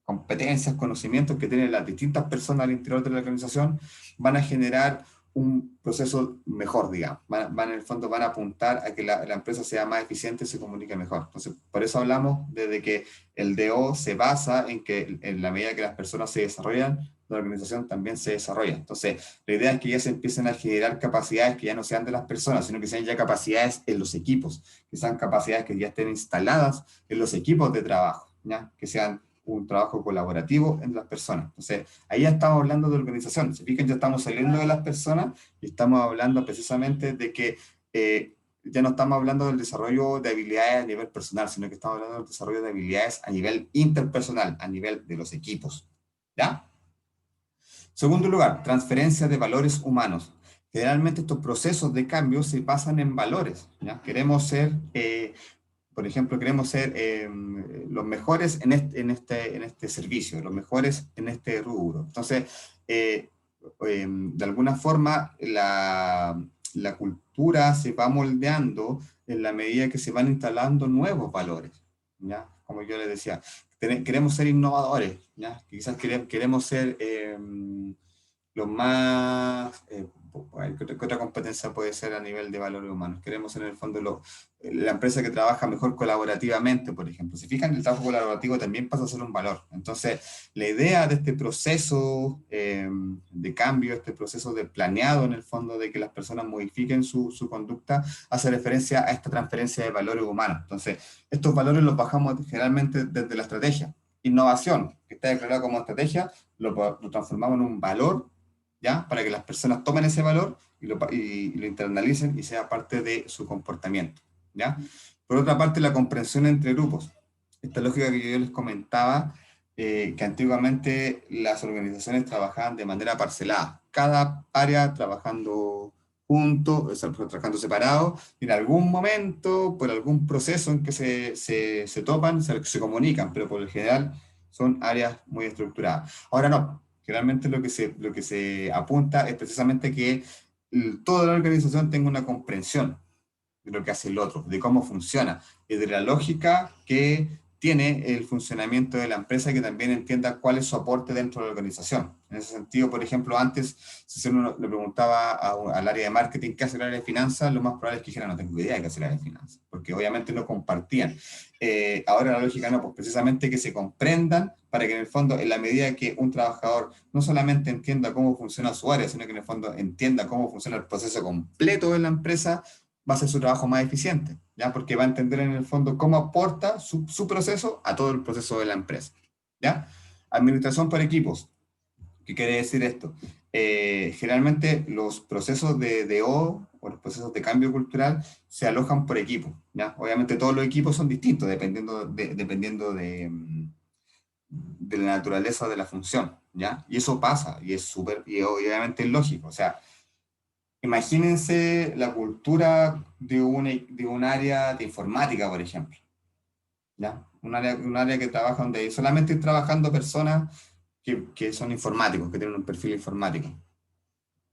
competencias, conocimientos que tienen las distintas personas al interior de la organización van a generar un proceso mejor, digamos. En el fondo van a apuntar a que la empresa sea más eficiente y se comunique mejor. Entonces, por eso hablamos desde que el DO se basa en que en la medida que las personas se desarrollan, la organización también se desarrolla. Entonces, la idea es que ya se empiecen a generar capacidades que ya no sean de las personas, sino que sean ya capacidades en los equipos, que sean capacidades que ya estén instaladas en los equipos de trabajo, ¿ya? Que sean un trabajo colaborativo entre las personas. Entonces, ahí ya estamos hablando de organización. Si fijan, ya estamos saliendo de las personas y estamos hablando precisamente de que ya no estamos hablando del desarrollo de habilidades a nivel personal, sino que estamos hablando del desarrollo de habilidades a nivel interpersonal, a nivel de los equipos. ¿Ya? Segundo lugar, transferencia de valores humanos. Generalmente estos procesos de cambio se basan en valores, ¿ya? Queremos ser por ejemplo, queremos ser los mejores en este servicio, los mejores en este rubro. Entonces, de alguna forma, la cultura se va moldeando en la medida que se van instalando nuevos valores, ¿ya? Como yo les decía, queremos ser innovadores, ¿ya? Quizás queremos ser los más, ¿Qué otra competencia puede ser a nivel de valores humanos? Queremos en el fondo la empresa que trabaja mejor colaborativamente, por ejemplo. Si fijan, el trabajo colaborativo también pasa a ser un valor. Entonces, la idea de este proceso de cambio, este proceso de planeado en el fondo de que las personas modifiquen su conducta, hace referencia a esta transferencia de valores humanos. Entonces, estos valores los bajamos generalmente desde la estrategia. Innovación, que está declarado como estrategia, lo transformamos en un valor, ¿ya? Para que las personas tomen ese valor y lo internalicen y sea parte de su comportamiento, ¿ya? Por otra parte, la comprensión entre grupos. Esta lógica que yo les comentaba, que antiguamente las organizaciones trabajaban de manera parcelada, cada área trabajando juntos, o sea, trabajando separados, y en algún momento, por algún proceso en que se topan, se comunican, pero por lo general son áreas muy estructuradas. Ahora no, generalmente lo que se apunta es precisamente que toda la organización tenga una comprensión de lo que hace el otro, de cómo funciona, y de la lógica que tiene el funcionamiento de la empresa, que también entienda cuál es su aporte dentro de la organización. En ese sentido, por ejemplo, antes, si uno le preguntaba al área de marketing qué hace el área de finanzas, lo más probable es que dijera, no tengo idea de qué hace el área de finanzas, porque obviamente no compartían. Ahora la lógica no, pues precisamente que se comprendan para que en el fondo, en la medida que un trabajador no solamente entienda cómo funciona su área, sino que en el fondo entienda cómo funciona el proceso completo de la empresa, va a ser su trabajo más eficiente, ¿ya? Porque va a entender en el fondo cómo aporta su proceso a todo el proceso de la empresa, ¿ya? Administración por equipos. ¿Qué quiere decir esto? Generalmente los procesos de o los procesos de cambio cultural se alojan por equipo, ¿ya? Obviamente todos los equipos son distintos dependiendo de la naturaleza de la función, ¿ya? Y eso pasa, y es súper, y obviamente es lógico, o sea, imagínense la cultura de un área de informática, por ejemplo, ¿ya? Un área que trabaja donde solamente están trabajando personas que son informáticos, que tienen un perfil informático.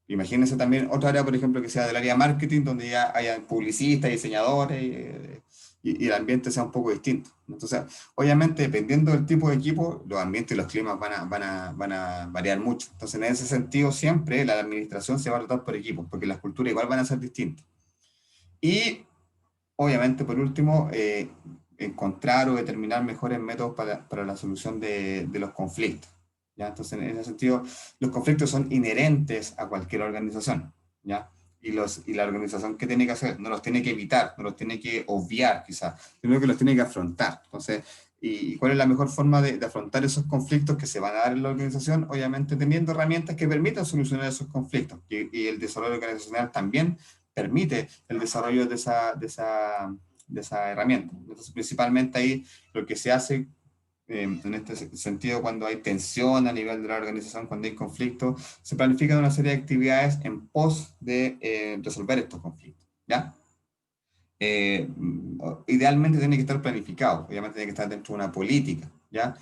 Imagínense también otra área, por ejemplo, que sea del área marketing, donde ya haya publicistas, diseñadores, y el ambiente sea un poco distinto. Entonces, obviamente, dependiendo del tipo de equipo, los ambientes y los climas van a variar mucho. Entonces, en ese sentido, siempre la administración se va a tratar por equipos, porque las culturas igual van a ser distintas. Y, obviamente, por último, encontrar o determinar mejores métodos para la solución de los conflictos. ¿Ya? Entonces, en ese sentido, los conflictos son inherentes a cualquier organización, ¿ya? Y la organización, ¿qué tiene que hacer? No los tiene que evitar, no los tiene que obviar, quizás, sino que los tiene que afrontar. Entonces, ¿y cuál es la mejor forma de afrontar esos conflictos que se van a dar en la organización? Obviamente, teniendo herramientas que permitan solucionar esos conflictos. Y el desarrollo organizacional también permite el desarrollo de esa herramienta. Entonces, principalmente ahí lo que se hace en este sentido, cuando hay tensión a nivel de la organización, cuando hay conflicto, se planifican una serie de actividades en pos de resolver estos conflictos, ¿ya? Idealmente tiene que estar planificado, obviamente tiene que estar dentro de una política, ¿ya?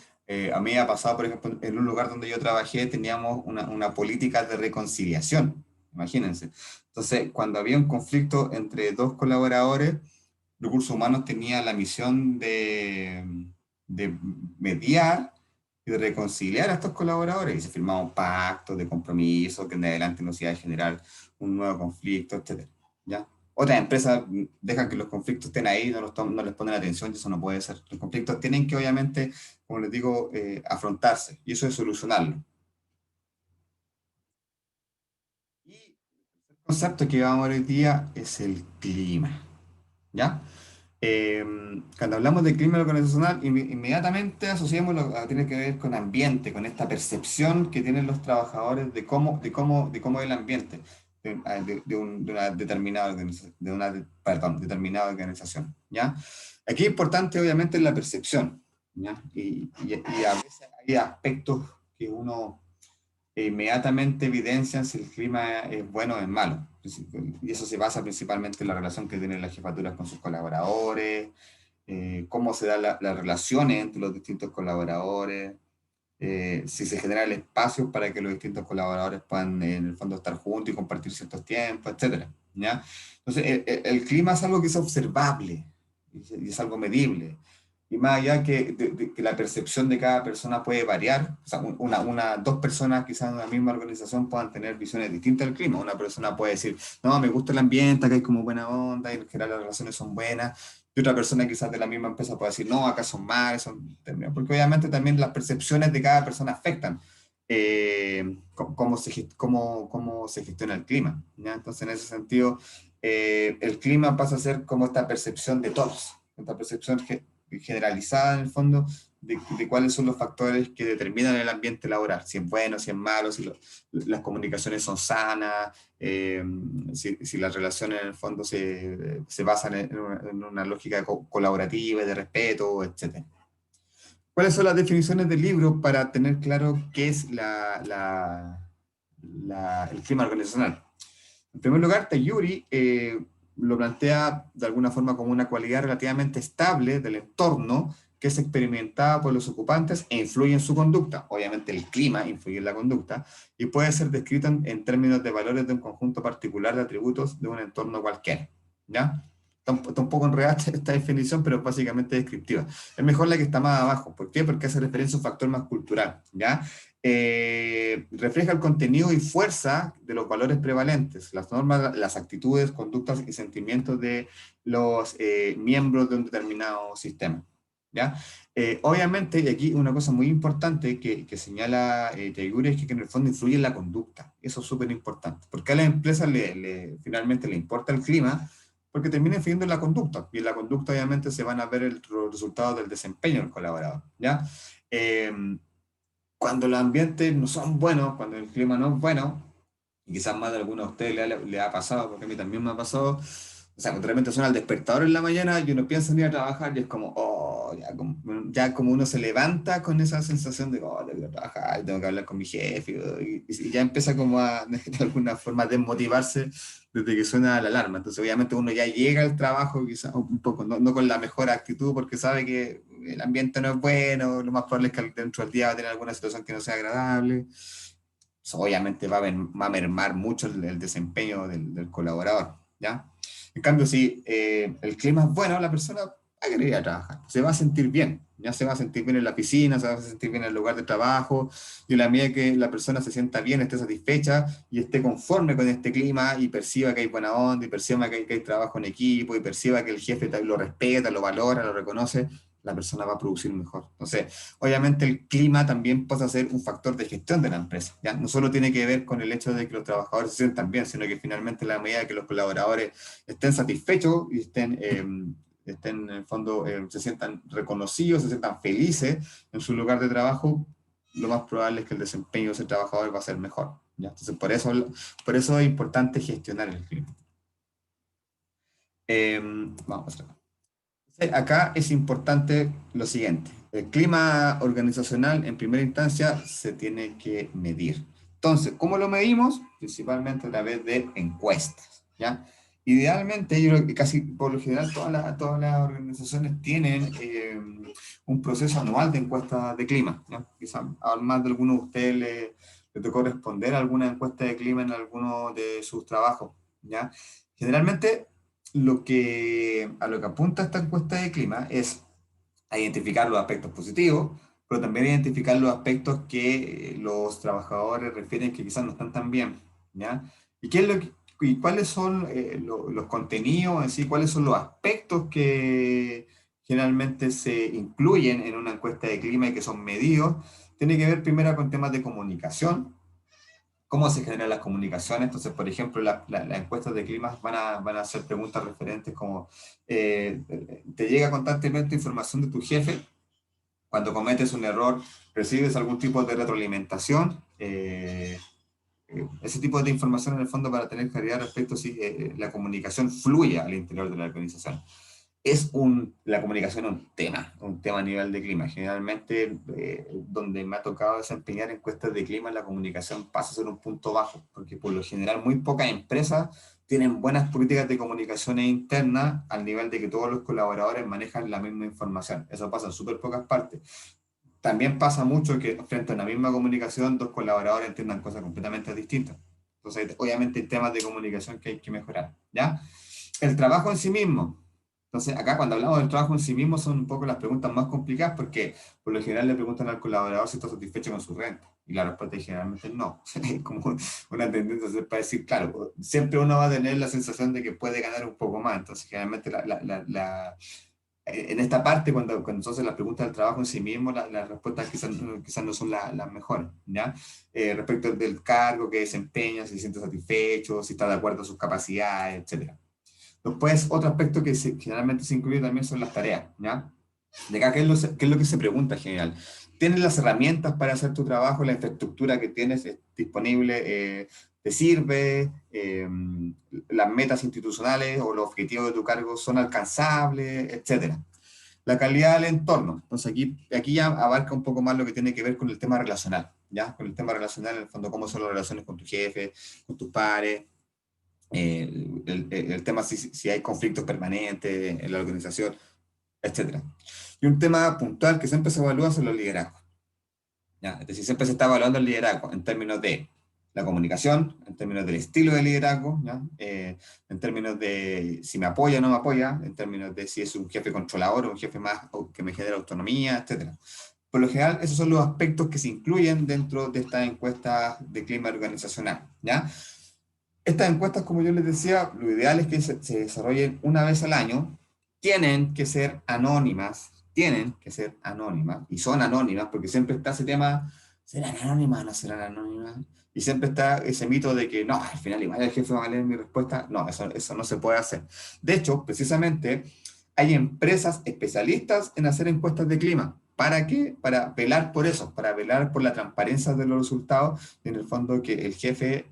A mí me ha pasado, por ejemplo, en un lugar donde yo trabajé, teníamos una política de reconciliación, imagínense. Entonces, cuando había un conflicto entre dos colaboradores, Recursos Humanos tenía la misión de mediar y de reconciliar a estos colaboradores, y se firmaban pactos de compromiso que en adelante no se iba a generar un nuevo conflicto, etcétera, ¿ya? Otras empresas dejan que los conflictos estén ahí, no les ponen atención, y eso no puede ser. Los conflictos tienen que, obviamente, como les digo, afrontarse, y eso es solucionarlo. Y el concepto que vamos a ver hoy día es el clima, ¿ya? Eh, Cuando hablamos de clima organizacional, inmediatamente asociamos tiene que ver con ambiente, con esta percepción que tienen los trabajadores de cómo es el ambiente de una determinada organización, perdón, determinada organización, ¿ya? Aquí es importante, obviamente, la percepción, ¿ya? Y a veces hay aspectos que uno inmediatamente evidencian si el clima es bueno o es malo. Y eso se basa principalmente en la relación que tienen las jefaturas con sus colaboradores, cómo se dan las relaciones entre los distintos colaboradores, si se genera el espacio para que los distintos colaboradores puedan en el fondo estar juntos y compartir ciertos tiempos, etcétera, ¿ya? Entonces, el clima es algo que es observable y es algo medible. Y más allá que la percepción de cada persona puede variar, o sea, dos personas quizás en una misma organización puedan tener visiones distintas del clima. Una persona puede decir, no, me gusta el ambiente, acá hay como buena onda, y en general las relaciones son buenas. Y otra persona quizás de la misma empresa puede decir, no, acá son malas, porque obviamente también las percepciones de cada persona afectan cómo se gestiona el clima, ¿ya? Entonces, en ese sentido, el clima pasa a ser como esta percepción de todos, esta percepción generalizada en el fondo de cuáles son los factores que determinan el ambiente laboral, si es bueno, si es malo, si las comunicaciones son sanas, si las relaciones en el fondo se basan en una lógica colaborativa y de respeto, etc. ¿Cuáles son las definiciones del libro para tener claro qué es el clima organizacional? En primer lugar, Tayuri lo plantea de alguna forma como una cualidad relativamente estable del entorno que es experimentada por los ocupantes e influye en su conducta. Obviamente el clima influye en la conducta y puede ser descrito en términos de valores de un conjunto particular de atributos de un entorno cualquiera. ¿Ya? Está un poco enredada esta definición, pero es básicamente descriptiva. Es mejor la que está más abajo. ¿Por qué? Porque hace referencia a un factor más cultural. ¿Ya? Refleja el contenido y fuerza de los valores prevalentes, las normas, las actitudes, conductas y sentimientos de los miembros de un determinado sistema. ¿Ya? Obviamente, y aquí una cosa muy importante que señala Taiguri es que en el fondo influye en la conducta. Eso es súper importante. Porque a las empresas finalmente le importa el clima, porque termina influyendo en la conducta. Y en la conducta, obviamente, se van a ver los resultados del desempeño del colaborador. ¿Ya? Cuando los ambientes no son buenos, cuando el clima no es bueno, y quizás más de alguno de ustedes le ha pasado, porque a mí también me ha pasado, o sea, cuando realmente suena el despertador en la mañana y uno piensa en ir a trabajar y es como, oh, ya como uno se levanta con esa sensación de, oh, tengo que ir a trabajar, tengo que hablar con mi jefe, y ya empieza como a, de alguna forma, desmotivarse desde que suena la alarma. Entonces, obviamente uno ya llega al trabajo quizás un poco, no con la mejor actitud, porque sabe que el ambiente no es bueno, lo más probable es que dentro del día va a tener alguna situación que no sea agradable. Eso obviamente va a mermar mucho el desempeño del colaborador, ¿ya? En cambio, si el clima es bueno, la persona va a querer ir a trabajar, se va a sentir bien, ya se va a sentir bien en la piscina, se va a sentir bien en el lugar de trabajo, y a la medida que la persona se sienta bien, esté satisfecha y esté conforme con este clima y perciba que hay buena onda, y perciba que hay trabajo en equipo, y perciba que el jefe lo respeta, lo valora, lo reconoce, la persona va a producir mejor. Entonces, obviamente el clima también pasa a ser un factor de gestión de la empresa. ¿Ya? No solo tiene que ver con el hecho de que los trabajadores se sientan bien, sino que finalmente la medida que los colaboradores estén satisfechos y estén en el fondo, se sientan reconocidos, se sientan felices en su lugar de trabajo, lo más probable es que el desempeño de ese trabajador va a ser mejor. ¿Ya? Entonces, por eso es importante gestionar el clima. Vamos a ver. Acá es importante lo siguiente. El clima organizacional en primera instancia se tiene que medir. Entonces, ¿cómo lo medimos? Principalmente a través de encuestas, ¿ya? Idealmente, yo creo que casi por lo general todas las organizaciones tienen un proceso anual de encuestas de clima, ¿ya? Quizás a más de alguno de ustedes le tocó responder a alguna encuesta de clima en alguno de sus trabajos, ¿ya? Generalmente a lo que apunta esta encuesta de clima es a identificar los aspectos positivos, pero también identificar los aspectos que los trabajadores refieren que quizás no están tan bien, ¿ya? ¿Y cuáles son los contenidos, así, cuáles son los aspectos que generalmente se incluyen en una encuesta de clima y que son medidos? Tiene que ver primero con temas de comunicación, cómo se generan las comunicaciones. Entonces, por ejemplo, las encuestas de clima van a hacer preguntas referentes como, ¿te llega constantemente información de tu jefe? Cuando cometes un error, ¿recibes algún tipo de retroalimentación? Ese tipo de información en el fondo para tener claridad respecto a si la comunicación fluye al interior de la organización. La comunicación es un tema a nivel de clima. Generalmente, donde me ha tocado desempeñar encuestas de clima, la comunicación pasa a ser un punto bajo, porque por lo general muy pocas empresas tienen buenas políticas de comunicaciones internas al nivel de que todos los colaboradores manejan la misma información. Eso pasa en súper pocas partes. También pasa mucho que frente a una misma comunicación, dos colaboradores entiendan cosas completamente distintas. Entonces, obviamente, hay temas de comunicación que hay que mejorar, ¿ya? El trabajo en sí mismo. Entonces, acá cuando hablamos del trabajo en sí mismo son un poco las preguntas más complicadas porque por lo general le preguntan al colaborador si está satisfecho con su renta. Y la respuesta es generalmente no. Es como una tendencia para decir, claro, siempre uno va a tener la sensación de que puede ganar un poco más. Entonces, generalmente en esta parte, cuando entonces las preguntas del trabajo en sí mismo, las respuestas quizás no son las mejores, ¿ya? Respecto del cargo que desempeña, si se siente satisfecho, si está de acuerdo a sus capacidades, etcétera. Después, otro aspecto que generalmente se incluye también son las tareas, ¿ya? De acá, qué es lo que se pregunta en general? ¿Tienes las herramientas para hacer tu trabajo? ¿La infraestructura que tienes disponible te sirve? ¿Las metas institucionales o los objetivos de tu cargo son alcanzables? Etcétera. La calidad del entorno. Entonces aquí ya abarca un poco más lo que tiene que ver con el tema relacional, ¿ya? Con el tema relacional, en el fondo, cómo son las relaciones con tu jefe, con tus pares, el tema si hay conflictos permanentes en la organización, etcétera. Y un tema puntual que siempre se evalúa son los liderazgos, ¿ya? Es decir, siempre se está evaluando el liderazgo en términos de la comunicación, en términos del estilo de liderazgo, ¿ya? En términos de si me apoya o no me apoya, en términos de si es un jefe controlador o un jefe más que me genera autonomía, etcétera. Por lo general, esos son los aspectos que se incluyen dentro de esta encuesta de clima organizacional, ¿ya? Estas encuestas, como yo les decía, lo ideal es que se desarrollen una vez al año, tienen que ser anónimas, y son anónimas, porque siempre está ese tema, ¿serán anónimas o no serán anónimas? Y siempre está ese mito de que, no, al final igual el jefe va a leer mi respuesta. No, eso no se puede hacer. De hecho, precisamente, hay empresas especialistas en hacer encuestas de clima. ¿Para qué? Para velar por eso, para velar por la transparencia de los resultados, y en el fondo que el jefe...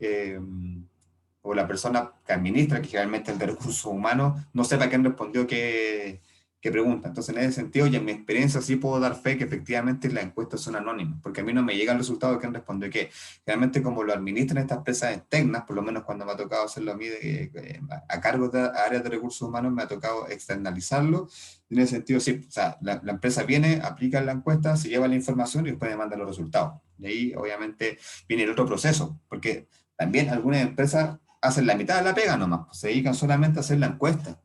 o la persona que administra, que generalmente es el de recursos humanos, no sepa quién respondió qué pregunta. Entonces, en ese sentido, y en mi experiencia, sí puedo dar fe que efectivamente las encuestas son anónimas, porque a mí no me llega el resultado de quién respondió qué. Realmente, como lo administran estas empresas externas, por lo menos cuando me ha tocado hacerlo a mí a cargo de áreas de recursos humanos, me ha tocado externalizarlo. En ese sentido, sí, o sea, la empresa viene, aplica la encuesta, se lleva la información y después me manda los resultados. Y ahí, obviamente, viene el otro proceso, porque también algunas empresas hacen la mitad de la pega nomás, pues, se dedican solamente a hacer la encuesta.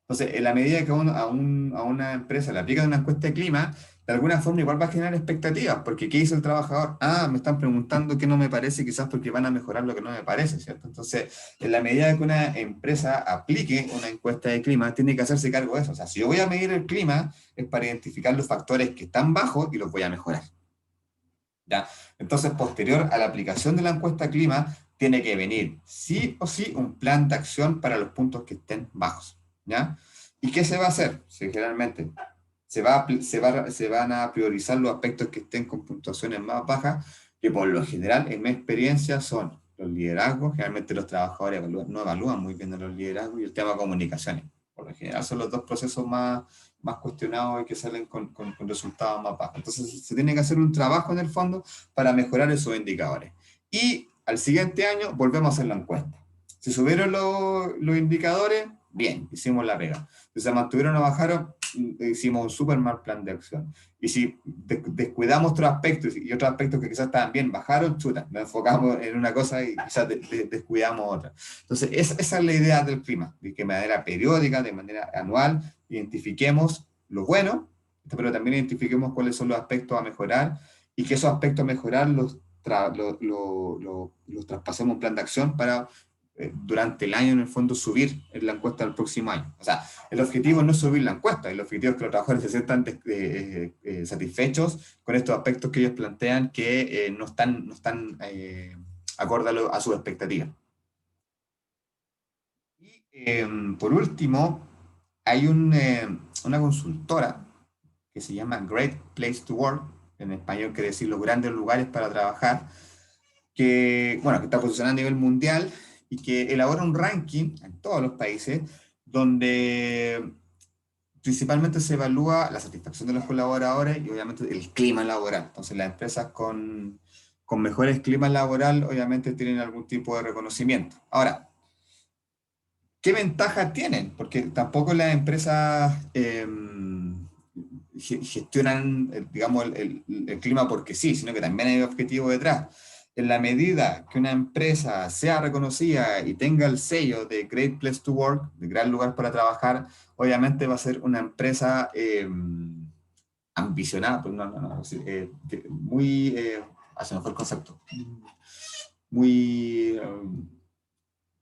Entonces, en la medida que a una empresa le aplican una encuesta de clima, de alguna forma igual va a generar expectativas, porque ¿qué hizo el trabajador? Ah, me están preguntando qué no me parece, quizás porque van a mejorar lo que no me parece, ¿cierto? Entonces, en la medida que una empresa aplique una encuesta de clima, tiene que hacerse cargo de eso. O sea, si yo voy a medir el clima, es para identificar los factores que están bajos y los voy a mejorar. ¿Ya? Entonces, posterior a la aplicación de la encuesta clima, tiene que venir sí o sí un plan de acción para los puntos que estén bajos. ¿Ya? ¿Y qué se va a hacer? Sí, generalmente se van a priorizar los aspectos que estén con puntuaciones más bajas, que por lo general, en mi experiencia, son los liderazgos. Generalmente los trabajadores no evalúan muy bien los liderazgos y el tema de comunicaciones. Por lo general son los dos procesos más cuestionados y que salen con resultados más bajos. Entonces se tiene que hacer un trabajo en el fondo para mejorar esos indicadores. Y al siguiente año volvemos a hacer la encuesta. Si subieron los indicadores, bien, hicimos la pega. Si se mantuvieron o bajaron, hicimos un súper mal plan de acción. Y si descuidamos otros aspectos y otros aspectos que quizás estaban bien, bajaron, chuta, nos enfocamos en una cosa y quizás descuidamos otra. Entonces, esa es la idea del clima, de que de manera periódica, de manera anual, identifiquemos lo bueno, pero también identifiquemos cuáles son los aspectos a mejorar y que esos aspectos a mejorar los traspasemos a un plan de acción para durante el año, en el fondo, subir en la encuesta del próximo año. O sea, el objetivo no es subir la encuesta, el objetivo es que los trabajadores se sientan satisfechos con estos aspectos que ellos plantean que no están acorde a sus expectativas. Y por último, hay una consultora que se llama Great Place to Work, en español quiere decir los grandes lugares para trabajar, que, bueno, que está posicionada a nivel mundial y que elabora un ranking en todos los países donde principalmente se evalúa la satisfacción de los colaboradores y obviamente el clima laboral. Entonces las empresas con mejores climas laboral obviamente tienen algún tipo de reconocimiento. Ahora, ¿qué ventaja tienen? Porque tampoco las empresas gestionan, digamos, el clima porque sí, sino que también hay objetivo detrás. en la medida que una empresa sea reconocida y tenga el sello de Great Place to Work, de gran lugar para trabajar, obviamente va a ser una empresa ambicionada, pues sí, muy, se me fue el concepto, muy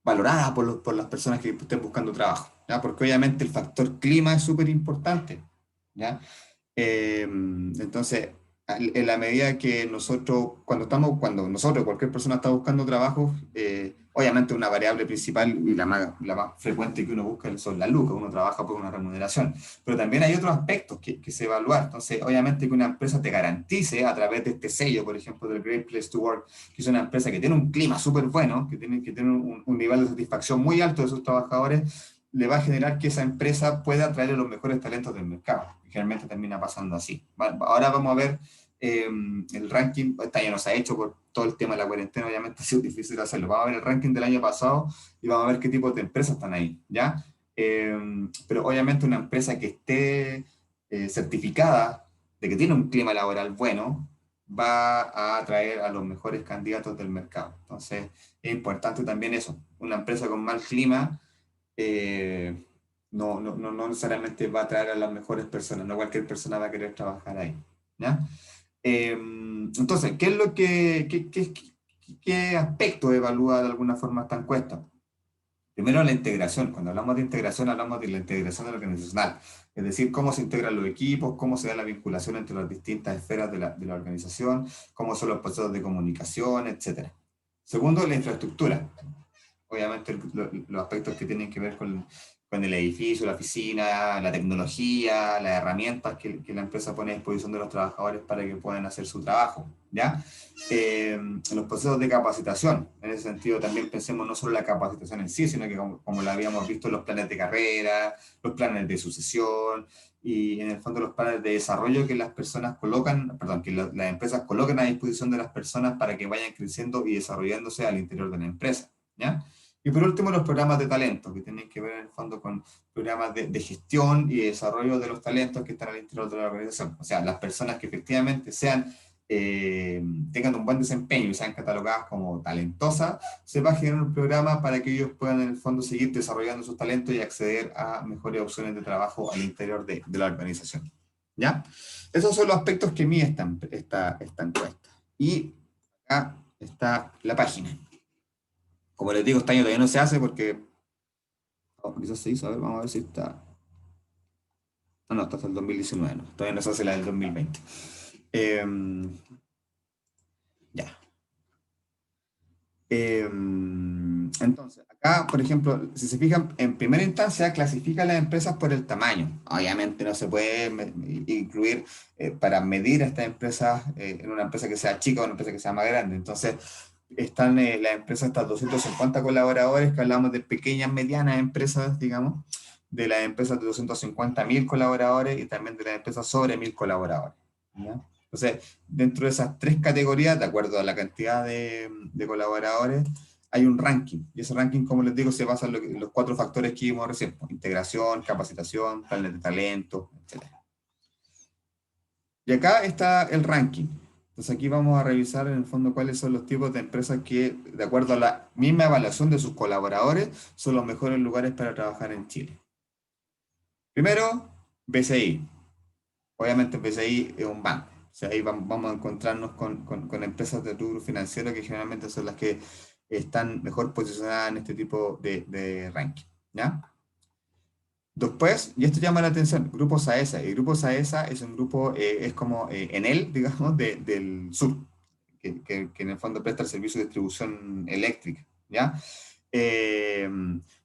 valorada por las personas que estén buscando trabajo, ¿ya? Porque obviamente el factor clima es súper importante, ¿ya? Entonces, en la medida que nosotros, cuando nosotros, cualquier persona está buscando trabajo, obviamente una variable principal y la más frecuente que uno busca son las lucas, uno trabaja por una remuneración, pero también hay otros aspectos que se evaluar. Entonces, obviamente que una empresa te garantice a través de este sello, por ejemplo, del Great Place to Work, que es una empresa que tiene un clima súper bueno, que tiene un nivel de satisfacción muy alto de sus trabajadores, le va a generar que esa empresa pueda atraer a los mejores talentos del mercado. Generalmente termina pasando así. Ahora vamos a ver el ranking, este año no se ha hecho por todo el tema de la cuarentena, obviamente ha sido difícil hacerlo. Vamos a ver el ranking del año pasado y vamos a ver qué tipo de empresas están ahí, ¿ya? Pero obviamente una empresa que esté certificada de que tiene un clima laboral bueno, va a atraer a los mejores candidatos del mercado. Entonces, es importante también eso. Una empresa con mal clima eh, no necesariamente va a atraer a las mejores personas, no cualquier persona va a querer trabajar ahí, ¿ya? Entonces, ¿qué es lo qué aspecto evalúa de alguna forma esta encuesta? Primero, la integración. Cuando hablamos de integración, hablamos de la integración organizacional, es decir, cómo se integran los equipos, cómo se da la vinculación entre las distintas esferas de la organización, cómo son los procesos de comunicación, etcétera. Segundo, la infraestructura, obviamente los aspectos que tienen que ver con el edificio, la oficina, la tecnología, las herramientas que la empresa pone a disposición de los trabajadores para que puedan hacer su trabajo, ¿ya? Los procesos de capacitación, en ese sentido también pensemos no solo en la capacitación en sí, sino que como lo habíamos visto, los planes de carrera, los planes de sucesión, y en el fondo los planes de desarrollo que las personas colocan, perdón, que las empresas colocan a disposición de las personas para que vayan creciendo y desarrollándose al interior de la empresa, ¿ya? Y por último, los programas de talento, que tienen que ver en el fondo con programas de gestión y desarrollo de los talentos que están al interior de la organización. O sea, las personas que efectivamente tengan un buen desempeño y sean catalogadas como talentosas, se va a generar un programa para que ellos puedan en el fondo seguir desarrollando sus talentos y acceder a mejores opciones de trabajo al interior de la organización. ¿Ya? Esos son los aspectos que mide esta encuesta. Y acá está la página. Como les digo, este año todavía no se hace porque quizás se hizo, a ver, vamos a ver si está. No, está hasta el 2019, no, todavía no se hace la del 2020. Ya. Entonces, acá, por ejemplo, si se fijan, en primera instancia clasifica las empresas por el tamaño. Obviamente no se puede incluir para medir a estas empresas en una empresa que sea chica o una empresa que sea más grande. Entonces, están las empresas hasta 250 colaboradores, que hablamos de pequeñas, medianas empresas, digamos, de las empresas de 250.000 colaboradores y también de las empresas sobre 1.000 colaboradores, ¿ya? Entonces, dentro de esas tres categorías, de acuerdo a la cantidad de colaboradores, hay un ranking. Y ese ranking, como les digo, se basa en los cuatro factores que vimos recién: integración, capacitación, planes de talento, etc. Y acá está el ranking. Entonces aquí vamos a revisar en el fondo cuáles son los tipos de empresas que, de acuerdo a la misma evaluación de sus colaboradores, son los mejores lugares para trabajar en Chile. Primero, BCI. Obviamente BCI es un banco. O sea, ahí vamos a encontrarnos con empresas de rubro financiero que generalmente son las que están mejor posicionadas en este tipo de ranking, ¿ya? Después, y esto llama la atención, Grupo Saesa. Y Grupo Saesa es un grupo, es como Enel, digamos, del sur, que en el fondo presta el servicio de distribución eléctrica, ¿ya? Eh,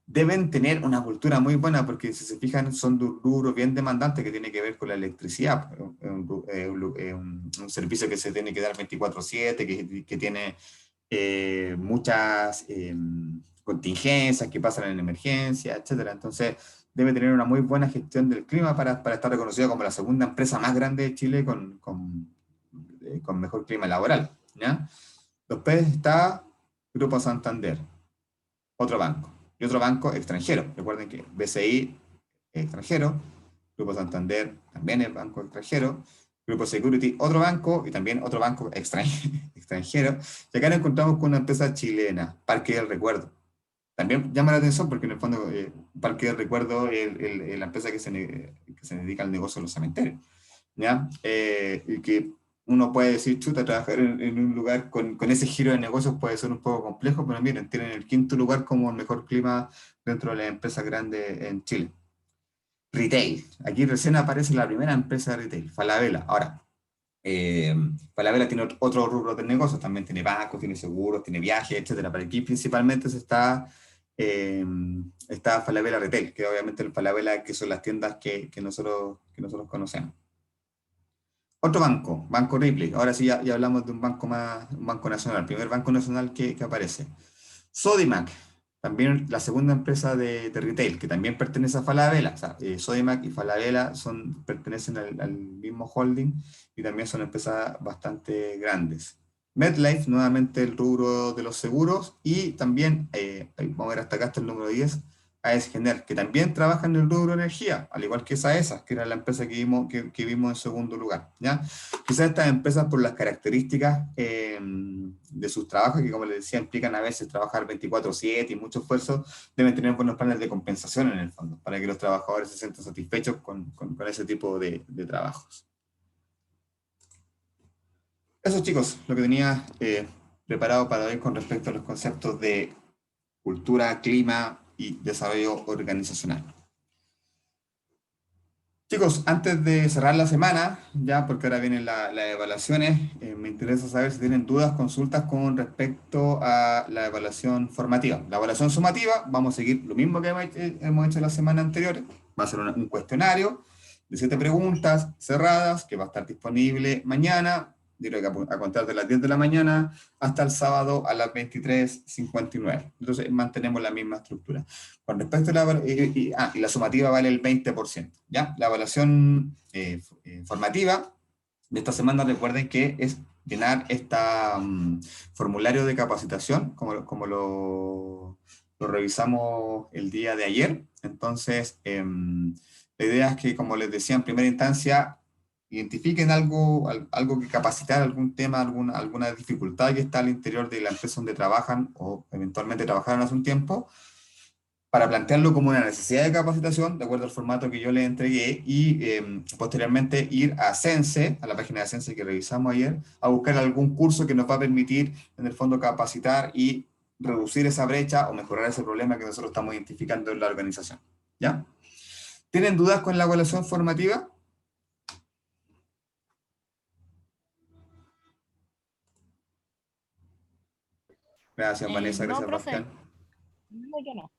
Deben tener una cultura muy buena porque si se fijan son de un rubro bien demandante que tiene que ver con la electricidad. Un servicio que se tiene que dar 24/7, que tiene muchas contingencias que pasan en emergencia, etcétera. Entonces, debe tener una muy buena gestión del clima para estar reconocida como la segunda empresa más grande de Chile con mejor clima laboral, ¿ya? Después está Grupo Santander, otro banco, y otro banco extranjero. Recuerden que BCI es extranjero, Grupo Santander también es banco extranjero, Grupo Security, otro banco, y también otro banco extranjero. Y acá nos encontramos con una empresa chilena, Parque del Recuerdo. También llama la atención porque en el fondo Parque del Recuerdo es la empresa que se dedica al negocio de los cementerios, ¿ya? Y que uno puede decir, chuta, trabajar en un lugar con ese giro de negocios puede ser un poco complejo, pero miren, tienen el quinto lugar como el mejor clima dentro de las empresas grandes en Chile. Retail. Aquí recién aparece la primera empresa de retail, Falabella. Ahora, eh, Falabella tiene otro rubro de negocios, también tiene bancos, tiene seguros, tiene viajes, etcétera. Pero aquí principalmente eh, está Falabella Retail, que obviamente el Falabella, que son las tiendas que nosotros conocemos. Otro banco, Banco Ripley. Ahora sí ya hablamos de un banco más, un banco nacional, el primer banco nacional que aparece. Sodimac, también la segunda empresa de retail, que también pertenece a Falabella. O sea, Sodimac y Falabella pertenecen al mismo holding y también son empresas bastante grandes. MedLife, nuevamente el rubro de los seguros, y también, vamos a ver hasta acá, hasta el número 10, AES Gener, que también trabaja en el rubro energía, al igual que Saesa, que era la empresa que vimos en segundo lugar, ¿ya? Quizás estas empresas, por las características de sus trabajos, que como les decía, implican a veces trabajar 24/7 y mucho esfuerzo, deben tener buenos planes de compensación en el fondo, para que los trabajadores se sientan satisfechos con ese tipo de trabajos. Eso, chicos, lo que tenía preparado para hoy con respecto a los conceptos de cultura, clima y desarrollo organizacional. Chicos, antes de cerrar la semana, ya porque ahora vienen las evaluaciones, me interesa saber si tienen dudas, consultas con respecto a la evaluación formativa. La evaluación sumativa, vamos a seguir lo mismo que hemos hecho la semana anterior. Va a ser un cuestionario de 7 preguntas cerradas que va a estar disponible mañana, digo que a contar de las 10 de la mañana hasta el sábado a las 23:59. Entonces mantenemos la misma estructura. Con respecto a y la sumativa vale el 20%, ¿ya? La evaluación formativa de esta semana, recuerden que es llenar este formulario de capacitación, como lo revisamos el día de ayer. Entonces, la idea es que, como les decía en primera instancia, identifiquen algo que capacitar, algún tema, alguna dificultad que está al interior de la empresa donde trabajan o eventualmente trabajaron hace un tiempo, para plantearlo como una necesidad de capacitación, de acuerdo al formato que yo le entregué, y posteriormente ir a Sense, a la página de Sense que revisamos ayer, a buscar algún curso que nos va a permitir, en el fondo, capacitar y reducir esa brecha o mejorar ese problema que nosotros estamos identificando en la organización. ¿Ya? ¿Tienen dudas con la evaluación formativa? Gracias, Vanessa, No, gracias, profe, Bastián. no, yo no.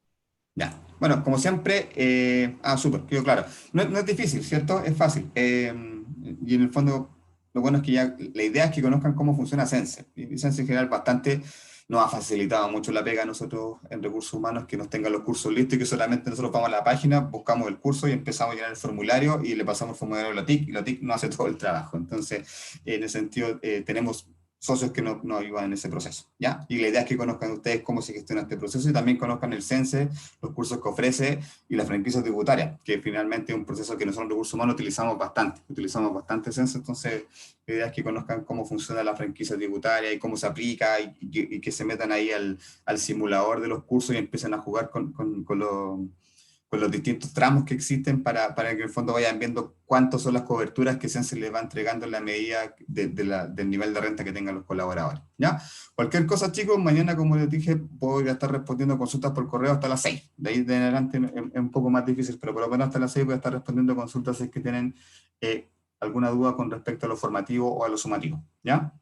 Ya. Bueno, como siempre, súper, quedó claro. No es difícil, ¿cierto? Es fácil. Y en el fondo, lo bueno es que ya la idea es que conozcan cómo funciona Sense. Y Sense en general bastante nos ha facilitado mucho la pega a nosotros en recursos humanos, que nos tengan los cursos listos y que solamente nosotros vamos a la página, buscamos el curso y empezamos a llenar el formulario y le pasamos el formulario a la TIC y la TIC no hace todo el trabajo. Entonces, en ese sentido, tenemos socios que nos ayudan en ese proceso, ¿ya? Y la idea es que conozcan ustedes cómo se gestiona este proceso y también conozcan el Sense, los cursos que ofrece y las franquicias tributarias, que finalmente es un proceso que nosotros en recursos humanos utilizamos bastante Sense. Entonces la idea es que conozcan cómo funciona la franquicia tributaria y cómo se aplica y que se metan ahí al simulador de los cursos y empiecen a jugar con los distintos tramos que existen para que en el fondo vayan viendo cuántas son las coberturas que se les va entregando en la medida del nivel de renta que tengan los colaboradores, ¿ya? Cualquier cosa, chicos, mañana, como les dije, voy a estar respondiendo consultas por correo hasta las 6. De ahí en adelante es un poco más difícil, pero por lo menos hasta las 6 voy a estar respondiendo consultas si es que tienen alguna duda con respecto a lo formativo o a lo sumativo, ¿ya?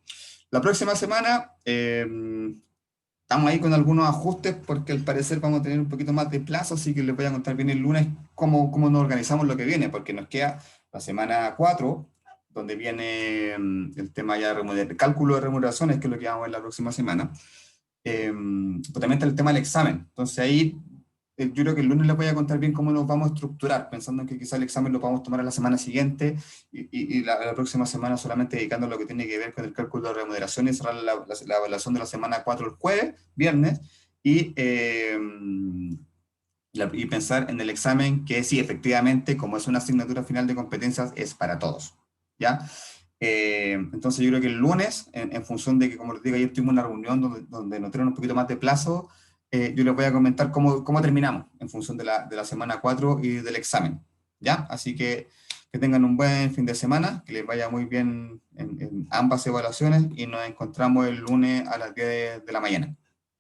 La próxima semana estamos ahí con algunos ajustes porque al parecer vamos a tener un poquito más de plazo, así que les voy a contar bien el lunes cómo nos organizamos lo que viene, porque nos queda la semana 4 donde viene el tema ya de cálculo de remuneraciones, que es lo que vamos a ver la próxima semana. Pero también está el tema del examen. Entonces ahí yo creo que el lunes les voy a contar bien cómo nos vamos a estructurar, pensando en que quizá el examen lo podamos tomar a la semana siguiente y la próxima semana solamente dedicando a lo que tiene que ver con el cálculo de remuneraciones, cerrar la evaluación de la semana 4 el jueves, viernes, y, eh, y pensar en el examen que sí, efectivamente, como es una asignatura final de competencias, es para todos. ¿Ya? Entonces yo creo que el lunes, en función de que, como les digo, ayer tuvimos una reunión donde nos dieron un poquito más de plazo, yo les voy a comentar cómo terminamos en función de la semana 4 y del examen. ¿Ya? Así que tengan un buen fin de semana, que les vaya muy bien en ambas evaluaciones y nos encontramos el lunes a las 10 de la mañana.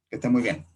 Que estén muy bien.